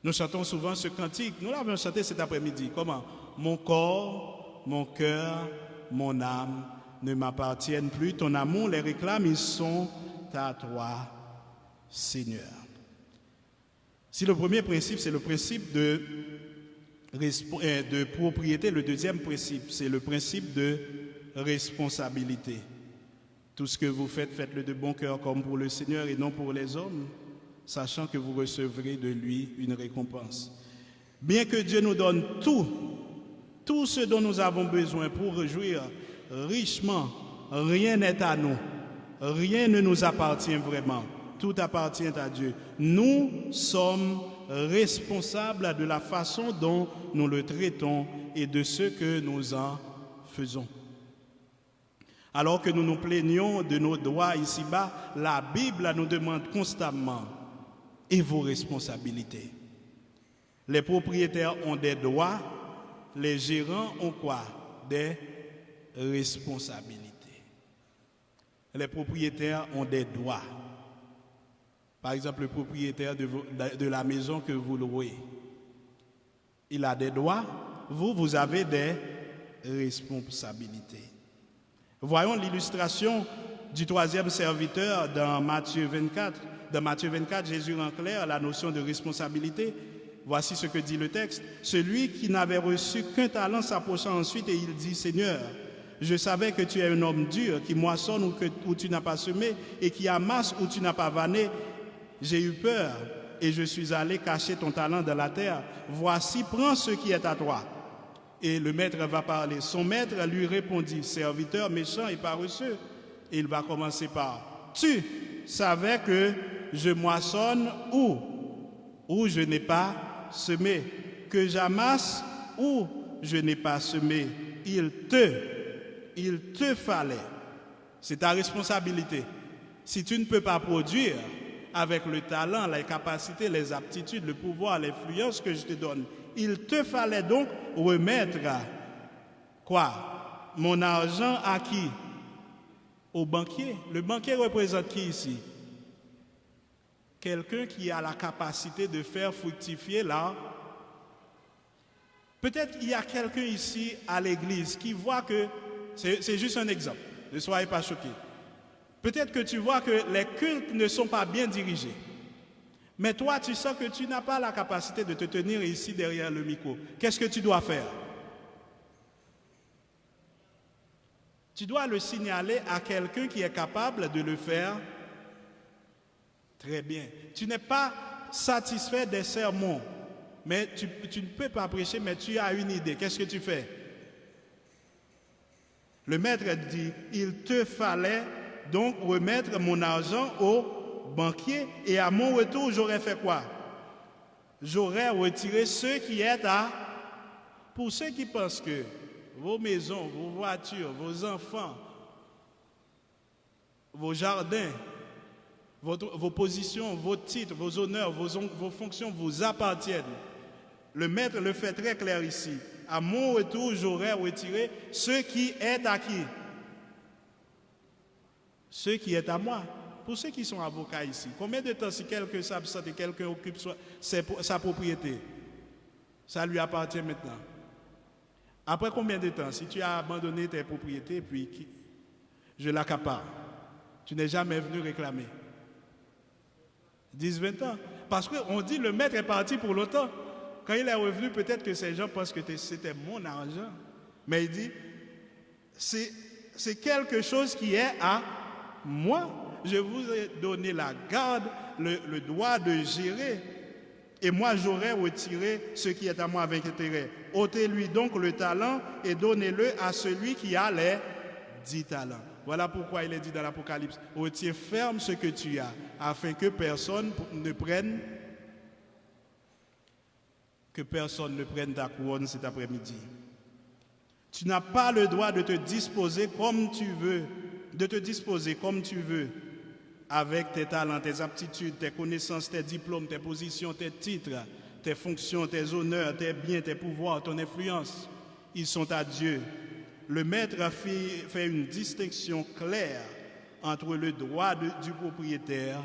Nous chantons souvent ce cantique. Nous l'avons chanté cet après-midi. Comment? Mon corps, mon cœur, mon âme ne m'appartiennent plus. Ton amour les réclame. Ils sont à toi, Seigneur. Si le premier principe, c'est le principe de propriété, le deuxième principe, c'est le principe de responsabilité. Tout ce que vous faites, faites-le de bon cœur comme pour le Seigneur et non pour les hommes, sachant que vous recevrez de lui une récompense. Bien que Dieu nous donne tout ce dont nous avons besoin pour réjouir richement, rien n'est à nous. Rien ne nous appartient vraiment. Tout appartient à Dieu. Nous sommes responsables de la façon dont nous le traitons et de ce que nous en faisons. Alors que nous nous plaignons de nos droits ici-bas, la Bible nous demande constamment: et vos responsabilités? Les propriétaires ont des droits, les gérants ont quoi? Des responsabilités. Les propriétaires ont des droits. Par exemple, le propriétaire de la maison que vous louez, il a des droits, vous avez des responsabilités. Voyons l'illustration du troisième serviteur dans Matthieu 24. Dans Matthieu 24, Jésus rend clair la notion de responsabilité. Voici ce que dit le texte. Celui qui n'avait reçu qu'un talent s'approcha ensuite et il dit: Seigneur, je savais que tu es un homme dur, qui moissonne où tu n'as pas semé et qui amasse où tu n'as pas vanné. J'ai eu peur et je suis allé cacher ton talent dans la terre. Voici, prends ce qui est à toi. Et le maître va parler. Son maître lui répondit: serviteur méchant et paresseux. Et il va commencer par: tu savais que je moissonne où je n'ai pas semé, que j'amasse où je n'ai pas semé. Il te fallait. C'est ta responsabilité. Si tu ne peux pas produire avec le talent, les capacités, les aptitudes, le pouvoir, l'influence que je te donne, il te fallait donc remettre quoi? Mon argent à qui? Au banquier. Le banquier représente qui ici? Quelqu'un qui a la capacité de faire fructifier là. Peut-être qu'il y a quelqu'un ici à l'église qui voit que, c'est juste un exemple, ne soyez pas choqués. Peut-être que tu vois que les cultes ne sont pas bien dirigés. Mais toi, tu sens que tu n'as pas la capacité de te tenir ici derrière le micro. Qu'est-ce que tu dois faire? Tu dois le signaler à quelqu'un qui est capable de le faire très bien. Tu n'es pas satisfait des sermons, mais tu ne peux pas prêcher, mais tu as une idée. Qu'est-ce que tu fais? Le maître dit: il te fallait donc remettre mon argent au banquier, et à mon retour, j'aurais fait quoi? J'aurais retiré ce qui est à... Pour ceux qui pensent que vos maisons, vos voitures, vos enfants, vos jardins, vos positions, vos titres, vos honneurs, vos fonctions vous appartiennent, le maître le fait très clair ici. À mon retour, j'aurais retiré ce qui est à qui? Ce qui est à moi. Pour ceux qui sont avocats ici, combien de temps si quelqu'un s'absente et quelqu'un occupe sa propriété, ça lui appartient maintenant? Après combien de temps, si tu as abandonné tes propriétés, puis je l'accapare, tu n'es jamais venu réclamer? 10, 20 ans. Parce qu'on dit le maître est parti pour longtemps. quand il est revenu, peut-être que ces gens pensent que c'était mon argent. Mais il dit, c'est quelque chose qui est à moi. Je vous ai donné la garde, le droit de gérer. Et moi, j'aurais retiré ce qui est à moi avec intérêt. Ôtez-lui donc le talent et donnez-le à celui qui a les 10 talents. Voilà pourquoi il est dit dans l'Apocalypse, retiens ferme ce que tu as, afin que personne ne prenne ta couronne cet après-midi. Tu n'as pas le droit de te disposer comme tu veux, avec tes talents, tes aptitudes, tes connaissances, tes diplômes, tes positions, tes titres, tes fonctions, tes honneurs, tes biens, tes pouvoirs, ton influence. Ils sont à Dieu. Le maître a fait une distinction claire entre le droit du propriétaire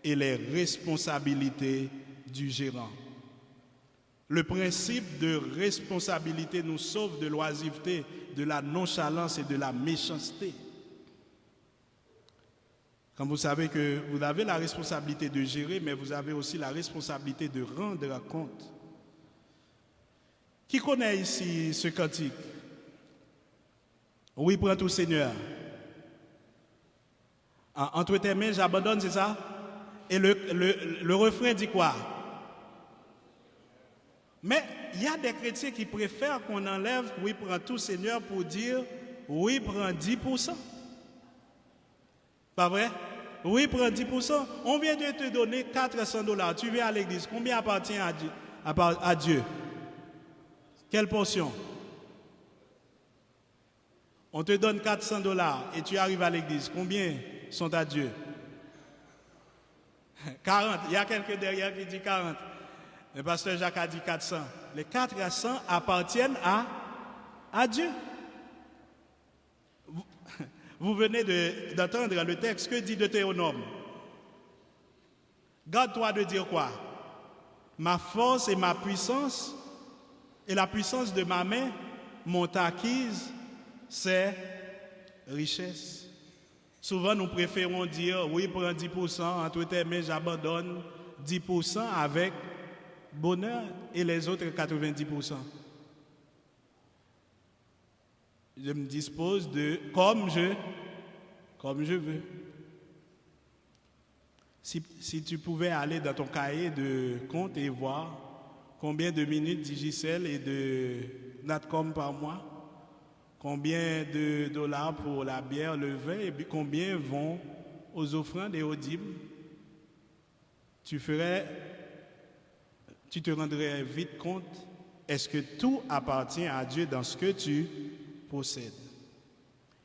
et les responsabilités du gérant. Le principe de responsabilité nous sauve de l'oisiveté, de la nonchalance et de la méchanceté. Quand vous savez que vous avez la responsabilité de gérer, mais vous avez aussi la responsabilité de rendre compte. Qui connaît ici ce cantique? Oui, prends tout Seigneur. Entre tes mains, j'abandonne, c'est ça? Et le refrain dit quoi? Mais il y a des chrétiens qui préfèrent qu'on enlève oui, prends tout Seigneur pour dire oui, prends 10%. Pas vrai? Oui, prends 10%. On vient de te donner $400. Tu viens à l'église. Combien appartient à Dieu? Quelle portion? On te donne $400 et tu arrives à l'église. Combien sont à Dieu? 40. Il y a quelqu'un derrière qui dit 40. Le pasteur Jacques a dit 400. Les 400 appartiennent à Dieu. Vous venez d'entendre le texte. Que dit Deutéronome? Garde-toi de dire quoi? Ma force et ma puissance et la puissance de ma main m'ont acquise, c'est richesse. Souvent, nous préférons dire, oui, prends 10%, entre tes mains, j'abandonne 10% avec bonheur et les autres 90%. Je me dispose de comme je veux. Si tu pouvais aller dans ton cahier de compte et voir combien de minutes Digicel et de Natcom par mois, combien de dollars pour la bière, le vin, et puis combien vont aux offrandes et aux dîmes, tu te rendrais vite compte, est-ce que tout appartient à Dieu dans ce que tu possèdes?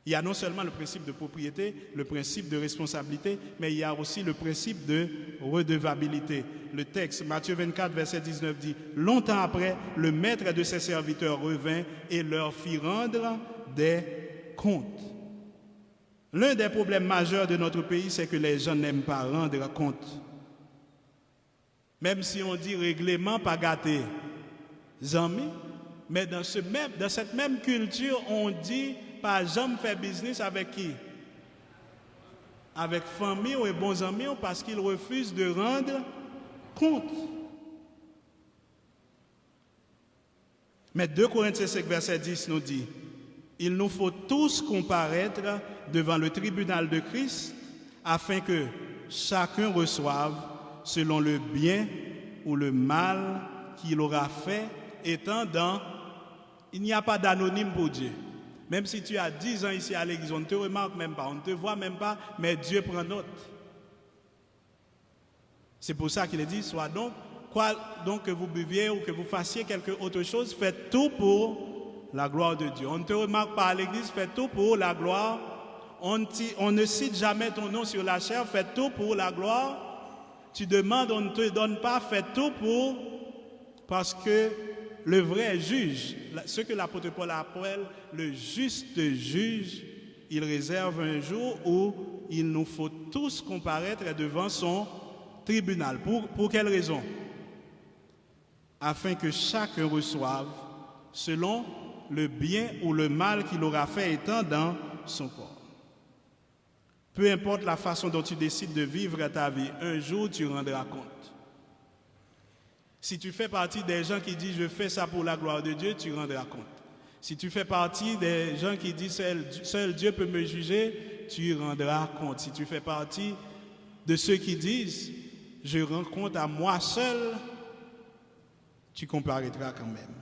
Il y a non seulement le principe de propriété, le principe de responsabilité, mais il y a aussi le principe de redevabilité. Le texte, Matthieu 24, verset 19 dit, « Longtemps après, le maître de ses serviteurs revint et leur fit rendre des comptes. » L'un des problèmes majeurs de notre pays, c'est que les gens n'aiment pas rendre compte. Même si on dit règlement, pas gâté, zami, mais dans cette même culture, on dit pas jamais faire business avec qui? Avec famille ou bons amis, parce qu'ils refusent de rendre compte. Mais 2 Corinthiens 5, verset 10 nous dit, il nous faut tous comparaître devant le tribunal de Christ afin que chacun reçoive selon le bien ou le mal qu'il aura fait, étant dans... Il n'y a pas d'anonyme pour Dieu. Même si tu as 10 ans ici à l'église, on ne te remarque même pas, on ne te voit même pas, mais Dieu prend note. C'est pour ça qu'il est dit, soit donc, quoi donc que vous buviez ou que vous fassiez quelque autre chose, faites tout pour la gloire de Dieu. On ne te remarque pas à l'église, faites tout pour la gloire. On ne cite jamais ton nom sur la chair, faites tout pour la gloire. Tu demandes, on ne te donne pas, faites tout pour... Parce que le vrai juge, ce que l'apôtre Paul appelle le juste juge, il réserve un jour où il nous faut tous comparaître devant son tribunal. Pour quelle raison? Afin que chacun reçoive selon le bien ou le mal qu'il aura fait étant dans son corps. Peu importe la façon dont tu décides de vivre ta vie, un jour tu rendras compte. Si tu fais partie des gens qui disent « je fais ça pour la gloire de Dieu », tu rendras compte. Si tu fais partie des gens qui disent « seul Dieu peut me juger », tu rendras compte. Si tu fais partie de ceux qui disent « je rends compte à moi seul », tu comparaîtras quand même.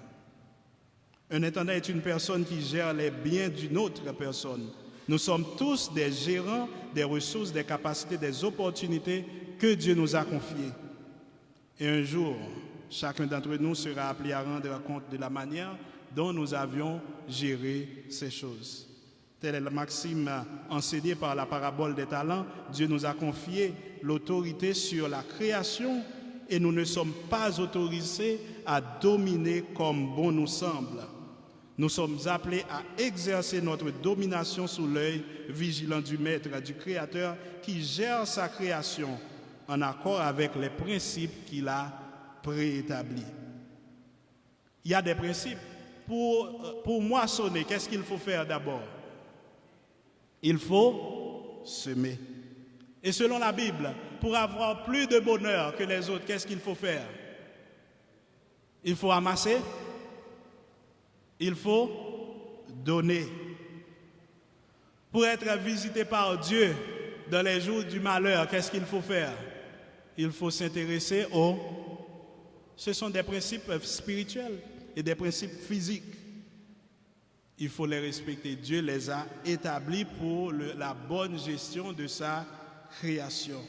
Un intendant est une personne qui gère les biens d'une autre personne. Nous sommes tous des gérants des ressources, des capacités, des opportunités que Dieu nous a confiées. Et un jour, chacun d'entre nous sera appelé à rendre compte de la manière dont nous avions géré ces choses. Telle est la maxime enseignée par la parabole des talents. Dieu nous a confié l'autorité sur la création et nous ne sommes pas autorisés à dominer comme bon nous semble. Nous sommes appelés à exercer notre domination sous l'œil vigilant du Maître, du Créateur, qui gère sa création en accord avec les principes qu'il a préétablis. Il y a des principes. Pour moissonner, qu'est-ce qu'il faut faire d'abord? Il faut semer. Et selon la Bible, pour avoir plus de bonheur que les autres, qu'est-ce qu'il faut faire? Il faut amasser. Il faut donner. Pour être visité par Dieu dans les jours du malheur, qu'est-ce qu'il faut faire? Il faut s'intéresser aux... Ce sont des principes spirituels et des principes physiques. Il faut les respecter. Dieu les a établis pour la bonne gestion de sa création.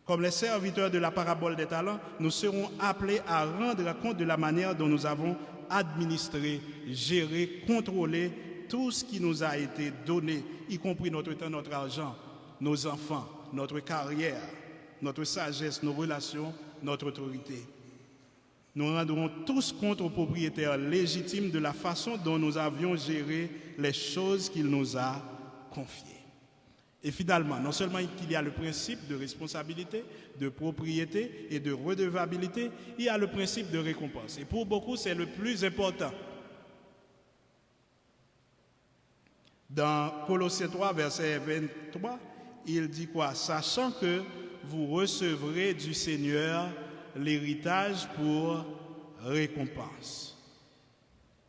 Comme les serviteurs de la parabole des talents, nous serons appelés à rendre compte de la manière dont nous avons administré, géré, contrôlé tout ce qui nous a été donné, y compris notre temps, notre argent, nos enfants, notre carrière, notre sagesse, nos relations, notre autorité. Nous rendrons tous compte au propriétaire légitime de la façon dont nous avions géré les choses qu'il nous a confiées. Et finalement, non seulement il y a le principe de responsabilité, de propriété et de redevabilité, il y a le principe de récompense. Et pour beaucoup, c'est le plus important. Dans Colossiens 3, verset 23, il dit quoi? Sachant que vous recevrez du Seigneur l'héritage pour récompense.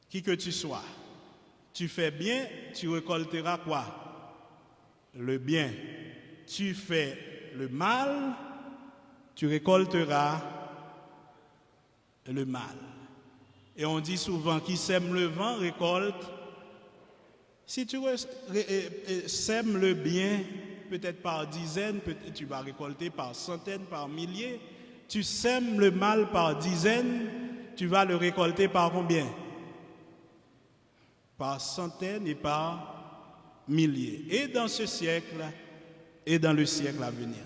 Qui que tu sois, tu fais bien, tu récolteras quoi? Le bien. Tu fais le mal, tu récolteras le mal. Et on dit souvent, qui sème le vent récolte. Si tu sèmes le bien, peut-être par dizaines, peut-être tu vas récolter par centaines, par milliers. Tu sèmes le mal par dizaines, tu vas le récolter par combien? Par centaines et par milliers. Et dans ce siècle, et dans le siècle à venir.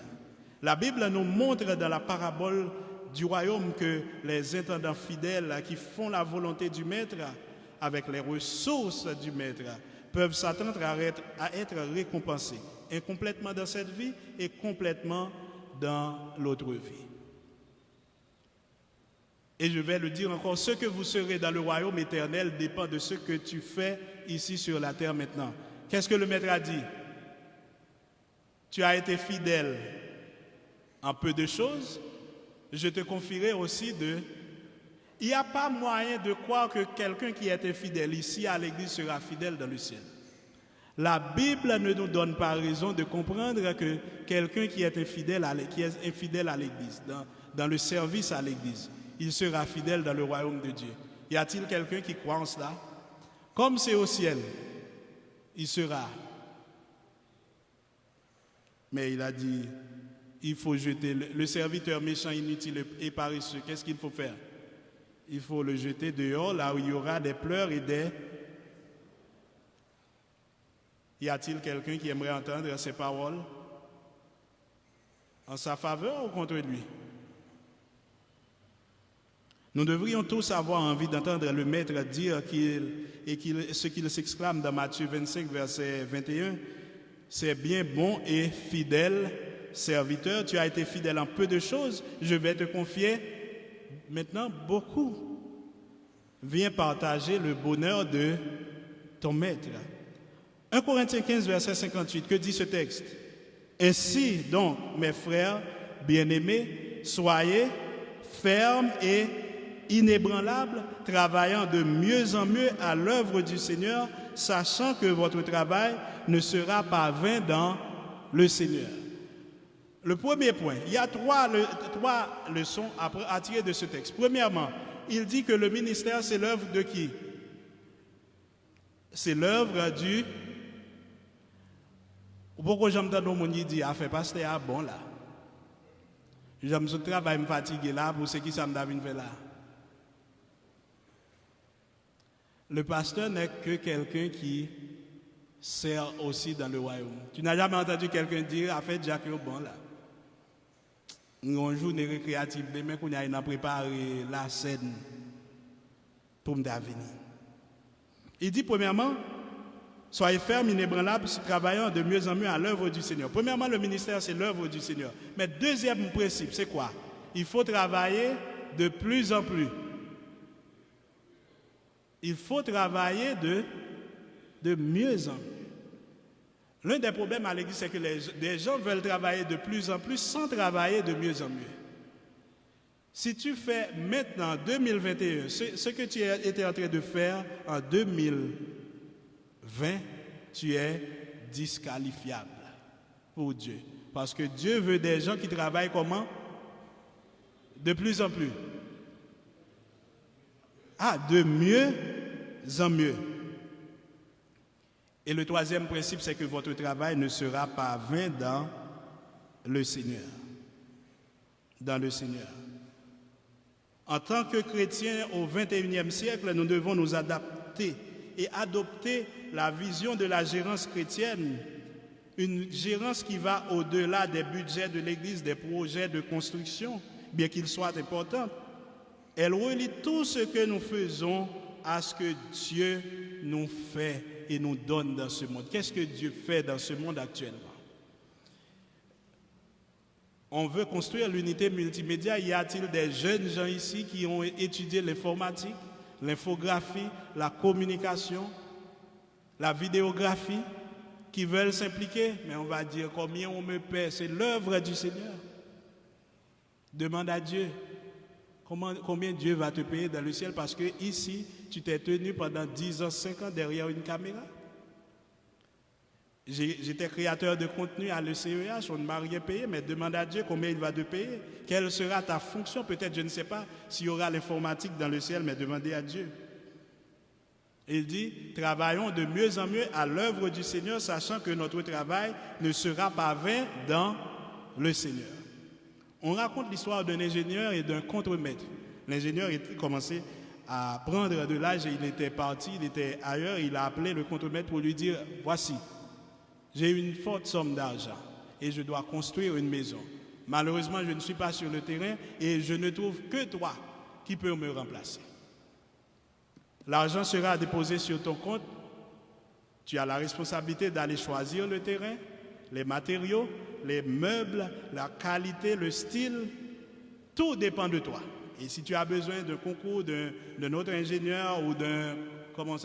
La Bible nous montre dans la parabole du royaume que les intendants fidèles qui font la volonté du Maître, avec les ressources du Maître, peuvent s'attendre à être récompensés, incomplètement dans cette vie et complètement dans l'autre vie. Et je vais le dire encore, ce que vous serez dans le royaume éternel dépend de ce que tu fais ici sur la terre maintenant. Qu'est-ce que le Maître a dit? Tu as été fidèle en peu de choses, je te confierai aussi de... Il n'y a pas moyen de croire que quelqu'un qui est infidèle ici à l'église sera fidèle dans le ciel. La Bible ne nous donne pas raison de comprendre que quelqu'un qui est infidèle à l'église, dans le service à l'église, il sera fidèle dans le royaume de Dieu. Y a-t-il quelqu'un qui croit en cela? Comme c'est au ciel, il sera. Mais il a dit, il faut jeter le serviteur méchant, inutile et paresseux. Qu'est-ce qu'il faut faire? Il faut le jeter dehors, là où il y aura des pleurs et des... Y a-t-il quelqu'un qui aimerait entendre ces paroles en sa faveur ou contre lui? Nous devrions tous avoir envie d'entendre le Maître dire ce qu'il s'exclame dans Matthieu 25, verset 21. C'est bien, bon et fidèle serviteur. Tu as été fidèle en peu de choses. Je vais te confier maintenant beaucoup. Viens partager le bonheur de ton Maître. 1 Corinthiens 15, verset 58. Que dit ce texte? Ainsi donc, mes frères bien-aimés, soyez ferme et inébranlable, travaillant de mieux en mieux à l'œuvre du Seigneur, sachant que votre travail ne sera pas vain dans le Seigneur. Le premier point, il y a trois leçons à tirer de ce texte. Premièrement, il dit que le ministère, c'est l'œuvre de qui? C'est l'œuvre du... Pourquoi j'entends mon dit, ah, fait pasteur, bon là. J'aime ce travail, me fatiguer là, pour ce qui ça me fait là. Le pasteur n'est que quelqu'un qui sert aussi dans le royaume. Tu n'as jamais entendu quelqu'un dire, ah, fait Jacques, bon là. Un jour, une récréative, demain, qu'on a préparé la scène pour me venir. Il dit, premièrement, soyez fermes, inébranlables, travaillant de mieux en mieux à l'œuvre du Seigneur. Premièrement, le ministère, c'est l'œuvre du Seigneur. Mais deuxième principe, c'est quoi? Il faut travailler de plus en plus. Il faut travailler de mieux en mieux. L'un des problèmes à l'église, c'est que les gens veulent travailler de plus en plus sans travailler de mieux en mieux. Si tu fais maintenant, 2021, ce que tu étais en train de faire en 2020, tu es disqualifiable pour Dieu. Parce que Dieu veut des gens qui travaillent comment? De plus en plus. Ah, de mieux en mieux. Et le troisième principe, c'est que votre travail ne sera pas vain dans le Seigneur. Dans le Seigneur. En tant que chrétiens au XXIe siècle, nous devons nous adapter et adopter la vision de la gérance chrétienne, une gérance qui va au-delà des budgets de l'Église, des projets de construction, bien qu'ils soient importants. Elle relie tout ce que nous faisons à ce que Dieu nous fait et nous donne dans ce monde. Qu'est-ce que Dieu fait dans ce monde actuellement? On veut construire l'unité multimédia. Y a-t-il des jeunes gens ici qui ont étudié l'informatique, l'infographie, la communication, la vidéographie, qui veulent s'impliquer? Mais on va dire combien on me paie. C'est l'œuvre du Seigneur. Demande à Dieu. Combien Dieu va te payer dans le ciel? Parce que ici, tu t'es tenu pendant 10 ans, 5 ans derrière une caméra. J'étais créateur de contenu à l'ECEH, on ne m'a rien payé, mais demande à Dieu combien il va te payer. Quelle sera ta fonction? Peut-être, je ne sais pas, s'il y aura l'informatique dans le ciel, mais demandez à Dieu. Il dit, travaillons de mieux en mieux à l'œuvre du Seigneur, sachant que notre travail ne sera pas vain dans le Seigneur. On raconte l'histoire d'un ingénieur et d'un contremaître. L'ingénieur a commencé à prendre de l'âge et il était parti, il était ailleurs. Il a appelé le contremaître pour lui dire, voici, j'ai une forte somme d'argent et je dois construire une maison. Malheureusement, je ne suis pas sur le terrain et je ne trouve que toi qui peux me remplacer. L'argent sera déposé sur ton compte. Tu as la responsabilité d'aller choisir le terrain, les matériaux, les meubles, la qualité, le style. Tout dépend de toi. Et si tu as besoin d'un concours d'un autre ingénieur ou d'un, comment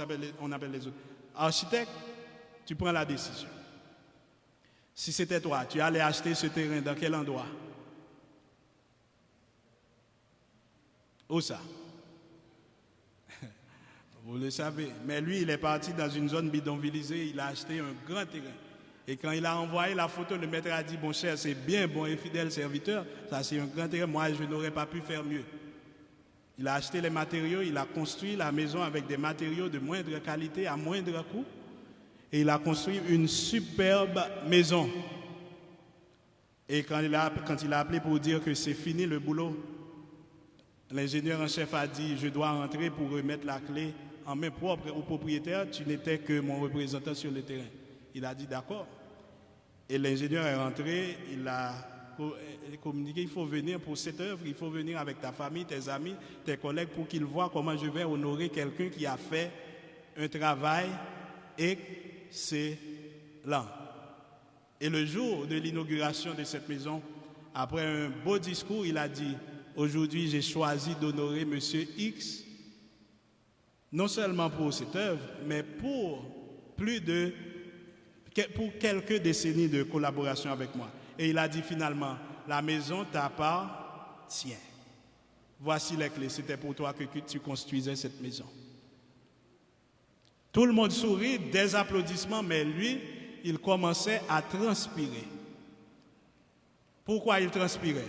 on appelle les autres, architecte, tu prends la décision. Si c'était toi, tu allais acheter ce terrain dans quel endroit? Où ça? Vous le savez. Mais lui, il est parti dans une zone bidonvillisée, il a acheté un grand terrain. Et quand il a envoyé la photo, le maître a dit, bon cher, c'est bien, bon et fidèle serviteur, ça c'est un grand terrain, moi je n'aurais pas pu faire mieux. Il a acheté les matériaux, il a construit la maison avec des matériaux de moindre qualité, à moindre coût. Et il a construit une superbe maison. Et quand il a appelé pour dire que c'est fini le boulot, l'ingénieur en chef a dit, je dois rentrer pour remettre la clé en main propre au propriétaire, tu n'étais que mon représentant sur le terrain. Il a dit d'accord. Et l'ingénieur est rentré, il a communiqué, il faut venir pour cette œuvre, il faut venir avec ta famille, tes amis, tes collègues pour qu'ils voient comment je vais honorer quelqu'un qui a fait un travail excellent. Et le jour de l'inauguration de cette maison, après un beau discours, il a dit, aujourd'hui j'ai choisi d'honorer Monsieur X, non seulement pour cette œuvre, mais pour quelques décennies de collaboration avec moi. Et il a dit finalement, la maison t'appartient. Voici les clés, c'était pour toi que tu construisais cette maison. Tout le monde sourit, des applaudissements, mais lui, il commençait à transpirer. Pourquoi il transpirait?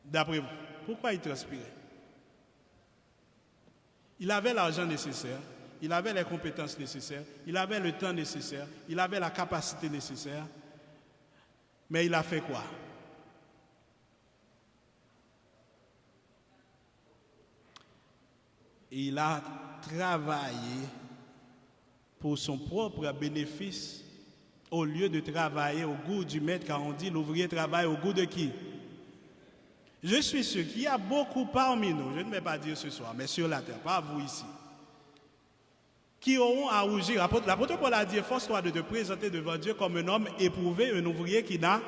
D'après vous, pourquoi il transpirait? Il avait l'argent nécessaire, il avait les compétences nécessaires, il avait le temps nécessaire, il avait la capacité nécessaire, mais il a fait quoi? Il a travaillé pour son propre bénéfice au lieu de travailler au goût du maître, car on dit l'ouvrier travaille au goût de qui? Je suis sûr qu'il y a beaucoup parmi nous, je ne vais pas dire ce soir, mais sur la terre, pas vous ici, qui auront à rougir. L'apôtre Paul a dit, force-toi de te présenter devant Dieu comme un homme éprouvé, un ouvrier qui n'a.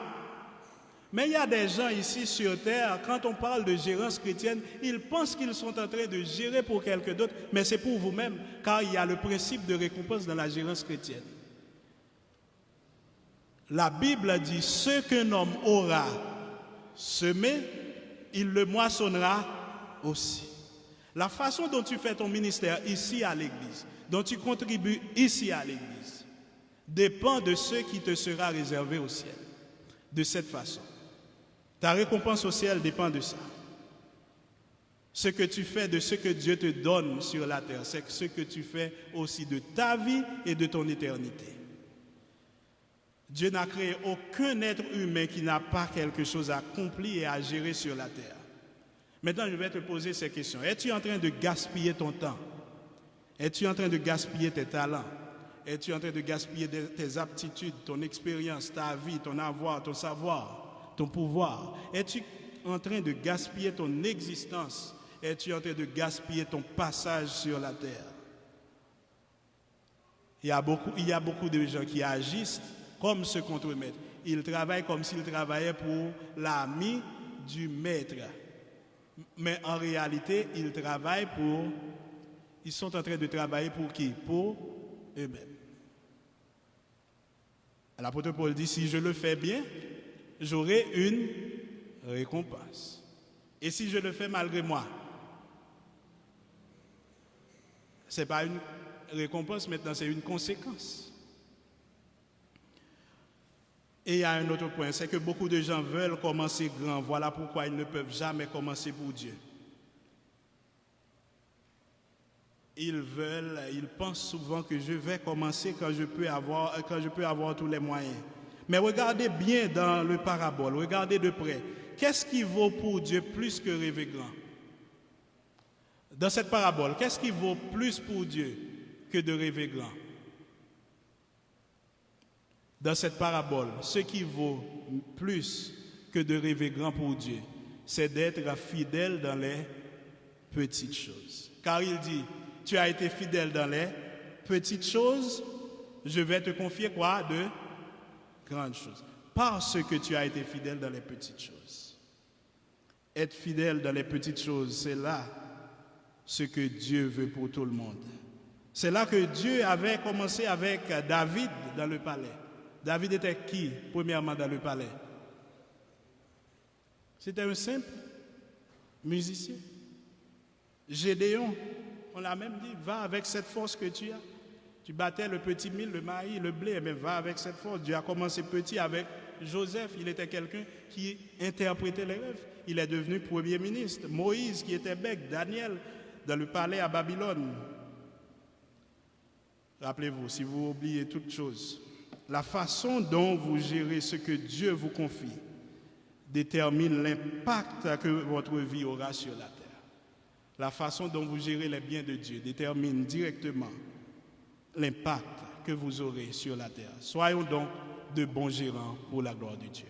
Mais il y a des gens ici sur terre, quand on parle de gérance chrétienne, ils pensent qu'ils sont en train de gérer pour quelqu'un d'autre, mais c'est pour vous-même, car il y a le principe de récompense dans la gérance chrétienne. La Bible dit, ce qu'un homme aura semé, il le moissonnera aussi. La façon dont tu fais ton ministère ici à l'église, dont tu contribues ici à l'église, dépend de ce qui te sera réservé au ciel. De cette façon. Ta récompense au ciel dépend de ça. Ce que tu fais de ce que Dieu te donne sur la terre, c'est ce que tu fais aussi de ta vie et de ton éternité. Dieu n'a créé aucun être humain qui n'a pas quelque chose à accomplir et à gérer sur la terre. Maintenant, je vais te poser ces questions. Es-tu en train de gaspiller ton temps? Es-tu en train de gaspiller tes talents? Es-tu en train de gaspiller tes aptitudes, ton expérience, ta vie, ton avoir, ton savoir, ton pouvoir? Es-tu en train de gaspiller ton existence? Es-tu en train de gaspiller ton passage sur la terre? Il y a beaucoup de gens qui agissent comme ce contre-maître. Ils travaillent comme s'ils travaillaient pour l'ami du maître. Mais en réalité, ils sont en train de travailler pour qui? Pour eux-mêmes. L'apôtre Paul dit, si je le fais bien, j'aurai une récompense. Et si je le fais malgré moi, ce n'est pas une récompense maintenant, c'est une conséquence. Et il y a un autre point, c'est que beaucoup de gens veulent commencer grand. Voilà pourquoi ils ne peuvent jamais commencer pour Dieu. Ils pensent souvent que je vais commencer quand je peux avoir tous les moyens. Mais regardez bien dans le parabole, regardez de près. Qu'est-ce qui vaut pour Dieu plus que rêver grand? Dans cette parabole, qu'est-ce qui vaut plus pour Dieu que de rêver grand? Dans cette parabole, ce qui vaut plus que de rêver grand pour Dieu, c'est d'être fidèle dans les petites choses. Car il dit, tu as été fidèle dans les petites choses, je vais te confier quoi? De grandes choses. Parce que tu as été fidèle dans les petites choses. Être fidèle dans les petites choses, c'est là ce que Dieu veut pour tout le monde. C'est là que Dieu avait commencé avec David dans le palais. David était qui, premièrement, dans le palais? C'était un simple musicien. Gédéon, on l'a même dit, va avec cette force que tu as. Tu battais le petit mil, le maïs, le blé, mais va avec cette force. Dieu a commencé petit avec Joseph. Il était quelqu'un qui interprétait les rêves. Il est devenu premier ministre. Moïse, qui était bec. Daniel, dans le palais à Babylone. Rappelez-vous, si vous oubliez toutes choses, la façon dont vous gérez ce que Dieu vous confie détermine l'impact que votre vie aura sur la terre. La façon dont vous gérez les biens de Dieu détermine directement l'impact que vous aurez sur la terre. Soyons donc de bons gérants pour la gloire de Dieu.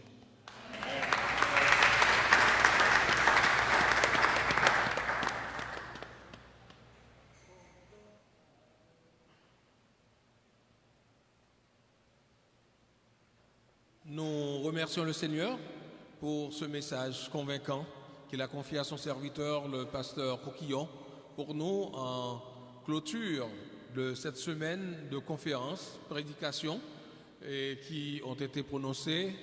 Nous remercions le Seigneur pour ce message convaincant qu'il a confié à son serviteur, le pasteur Coquillon, pour nous en clôture de cette semaine de conférences, prédications qui ont été prononcées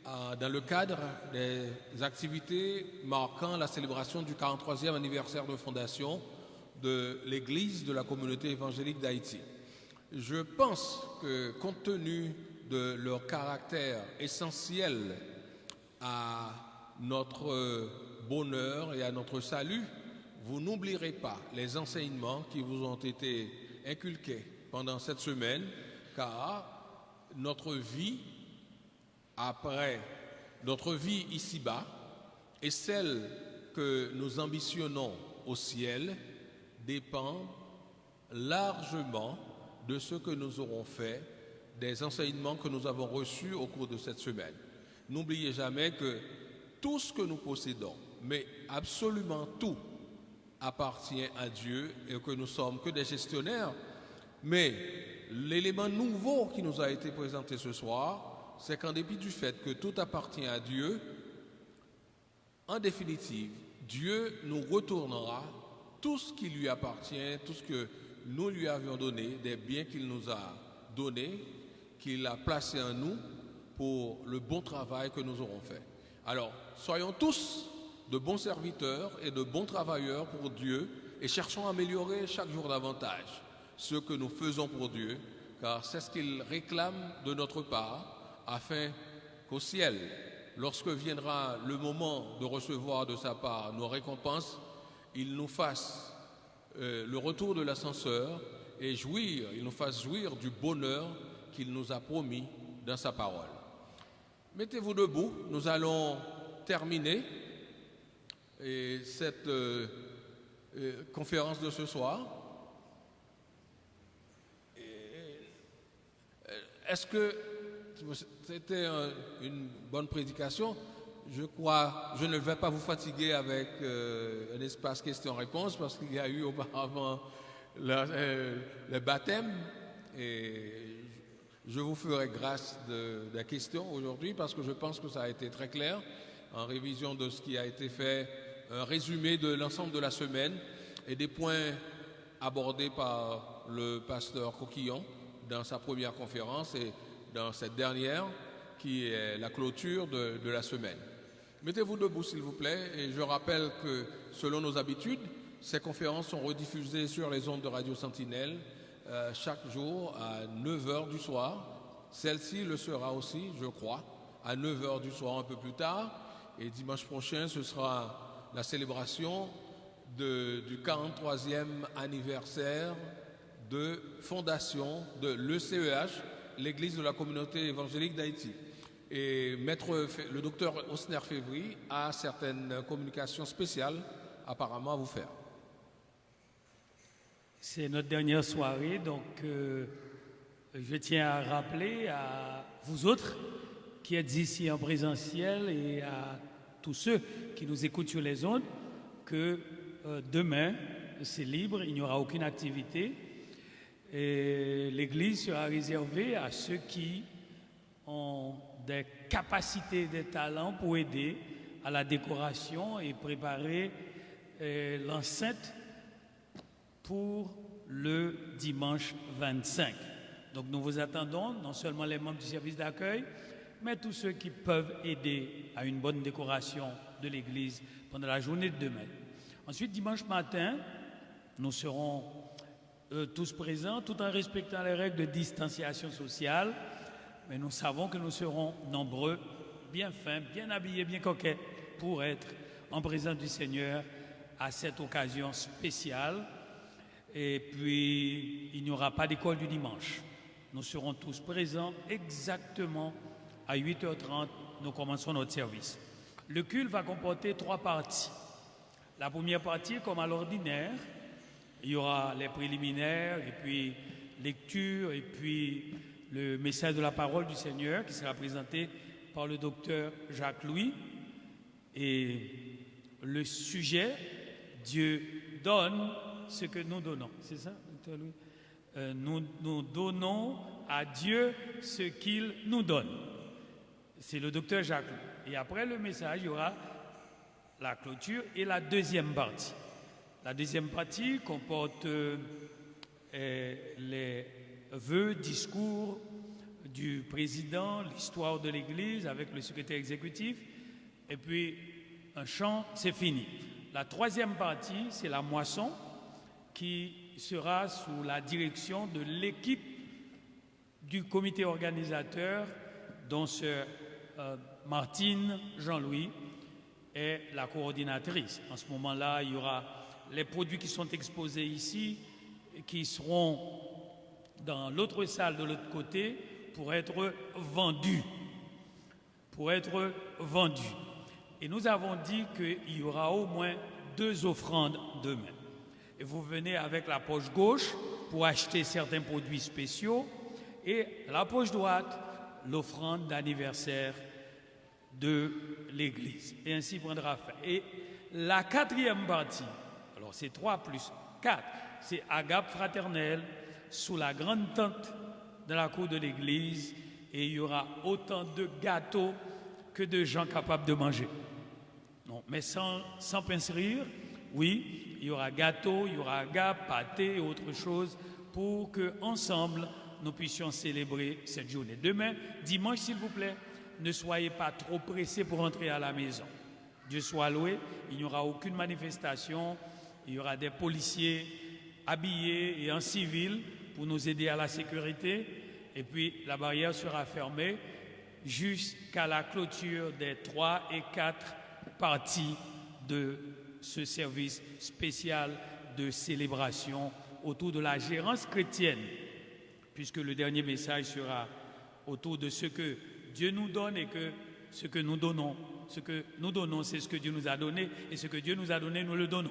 dans le cadre des activités marquant la célébration du 43e anniversaire de fondation de l'Église de la communauté évangélique d'Haïti. Je pense que compte tenu de leur caractère essentiel à notre bonheur et à notre salut, vous n'oublierez pas les enseignements qui vous ont été inculqués pendant cette semaine, car notre vie ici-bas et celle que nous ambitionnons au ciel dépend largement de ce que nous aurons fait, des enseignements que nous avons reçus au cours de cette semaine. N'oubliez jamais que tout ce que nous possédons, mais absolument tout, appartient à Dieu et que nous sommes que des gestionnaires. Mais l'élément nouveau qui nous a été présenté ce soir, c'est qu'en dépit du fait que tout appartient à Dieu, en définitive, Dieu nous retournera tout ce qui lui appartient, tout ce que nous lui avions donné, des biens qu'il nous a donnés, qu'il a placés en nous pour le bon travail que nous aurons fait. Alors, soyons tous de bons serviteurs et de bons travailleurs pour Dieu et cherchons à améliorer chaque jour davantage ce que nous faisons pour Dieu, car c'est ce qu'il réclame de notre part, afin qu'au ciel, lorsque viendra le moment de recevoir de sa part nos récompenses, il nous fasse le retour de l'ascenseur et il nous fasse jouir du bonheur qu'il nous a promis dans sa parole. Mettez-vous debout, nous allons terminer cette conférence de ce soir. Est-ce que c'était une bonne prédication? Je crois, je ne vais pas vous fatiguer avec un espace questions-réponses parce qu'il y a eu auparavant le baptême et je vous ferai grâce de la question aujourd'hui parce que je pense que ça a été très clair en révision de ce qui a été fait, un résumé de l'ensemble de la semaine et des points abordés par le pasteur Coquillon dans sa première conférence et dans cette dernière qui est la clôture de la semaine. Mettez-vous debout s'il vous plaît et je rappelle que selon nos habitudes, ces conférences sont rediffusées sur les ondes de Radio Sentinelle chaque jour à 9h du soir. Celle-ci le sera aussi, je crois, à 9h du soir un peu plus tard. Et dimanche prochain, ce sera la célébration du 43e anniversaire de fondation de l'ECEH, l'Église de la communauté évangélique d'Haïti. Et le docteur Osner Févry a certaines communications spéciales apparemment à vous faire. C'est notre dernière soirée, donc je tiens à rappeler à vous autres qui êtes ici en présentiel et à tous ceux qui nous écoutent sur les ondes que demain, c'est libre, il n'y aura aucune activité et l'église sera réservée à ceux qui ont des capacités, des talents pour aider à la décoration et préparer l'enceinte pour le dimanche 25. Donc nous vous attendons, non seulement les membres du service d'accueil, mais tous ceux qui peuvent aider à une bonne décoration de l'église pendant la journée de demain. Ensuite, dimanche matin, nous serons tous présents, tout en respectant les règles de distanciation sociale, mais nous savons que nous serons nombreux, bien fins, bien habillés, bien coquets, pour être en présence du Seigneur à cette occasion spéciale. Et puis, il n'y aura pas d'école du dimanche. Nous serons tous présents exactement à 8h30. Nous commençons notre service. Le culte va comporter 3 parties. La première partie, comme à l'ordinaire, il y aura les préliminaires, et puis lecture, et puis le message de la parole du Seigneur qui sera présenté par le docteur Jacques Louis. Et le sujet, Dieu donne ce que nous donnons. C'est ça, docteur Louis? Nous donnons à Dieu ce qu'il nous donne. C'est le docteur Jacques Louis. Et après le message, il y aura la clôture et la deuxième partie. La deuxième partie comporte les vœux, discours du président, l'histoire de l'Église avec le secrétaire exécutif, et puis un chant, c'est fini. La troisième partie, c'est la moisson, qui sera sous la direction de l'équipe du comité organisateur, dont Sœur Martine Jean-Louis est la coordinatrice. En ce moment-là, il y aura les produits qui sont exposés ici, qui seront dans l'autre salle de l'autre côté pour être vendus. Et nous avons dit qu'il y aura au moins 2 offrandes demain. Et vous venez avec la poche gauche pour acheter certains produits spéciaux et la poche droite, l'offrande d'anniversaire de l'Église. Et ainsi prendra fin. Et la quatrième partie, alors c'est 3 plus 4, c'est agape fraternelle sous la grande tente de la cour de l'Église, et il y aura autant de gâteaux que de gens capables de manger. Non, mais sans pince-rire, oui, il y aura gâteau, il y aura agape, pâté et autre chose pour que ensemble nous puissions célébrer cette journée. Demain, dimanche, s'il vous plaît, ne soyez pas trop pressés pour rentrer à la maison. Dieu soit loué, il n'y aura aucune manifestation, il y aura des policiers habillés et en civil pour nous aider à la sécurité, et puis la barrière sera fermée jusqu'à la clôture des 3 et 4 parties de ce service spécial de célébration autour de la gérance chrétienne, puisque le dernier message sera autour de ce que Dieu nous donne et que ce que nous donnons. Ce que nous donnons, c'est ce que Dieu nous a donné, et ce que Dieu nous a donné, nous le donnons.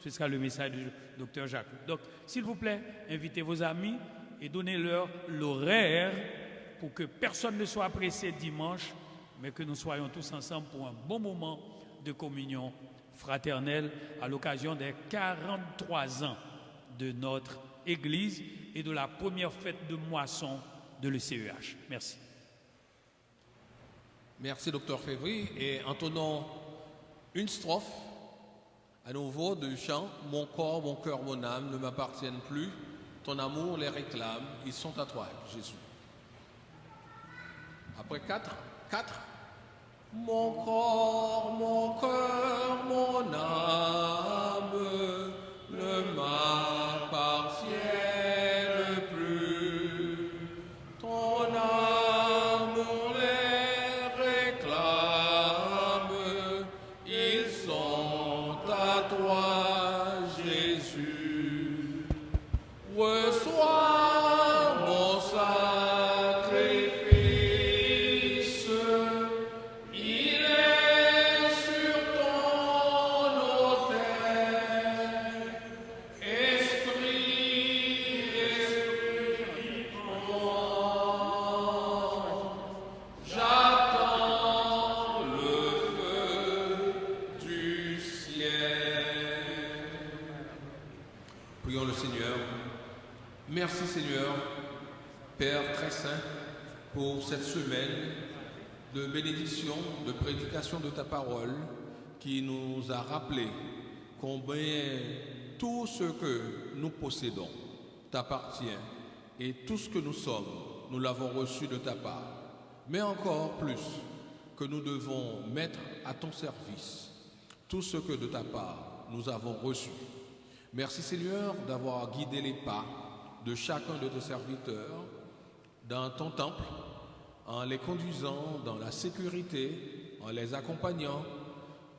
Ce sera le message du docteur Jacques. Donc, s'il vous plaît, invitez vos amis et donnez-leur l'horaire pour que personne ne soit pressé dimanche, mais que nous soyons tous ensemble pour un bon moment de communion fraternelle à l'occasion des 43 ans de notre Église et de la première fête de moisson de l'ECEH. Merci. Merci, docteur Févry. Et entonnons une strophe à nouveau du chant « Mon corps, mon cœur, mon âme ne m'appartiennent plus. Ton amour les réclame. Ils sont à toi, Jésus. » Après 4. Mon corps, mon cœur, mon âme ne m'appartiennent plus. Ton amour les réclame. Ils sont à toi, Jésus. Reçois mon sacrifice. Il est sur ton autel. Esprit vivant, j'attends le feu du ciel. Prions le Seigneur. Merci Seigneur, Père très saint, pour cette semaine de bénédiction, de prédication de ta parole qui nous a rappelé combien tout ce que nous possédons t'appartient et tout ce que nous sommes, nous l'avons reçu de ta part. Mais encore plus, que nous devons mettre à ton service tout ce que de ta part nous avons reçu. Merci Seigneur d'avoir guidé les pas de chacun de tes serviteurs dans ton temple, en les conduisant dans la sécurité, en les accompagnant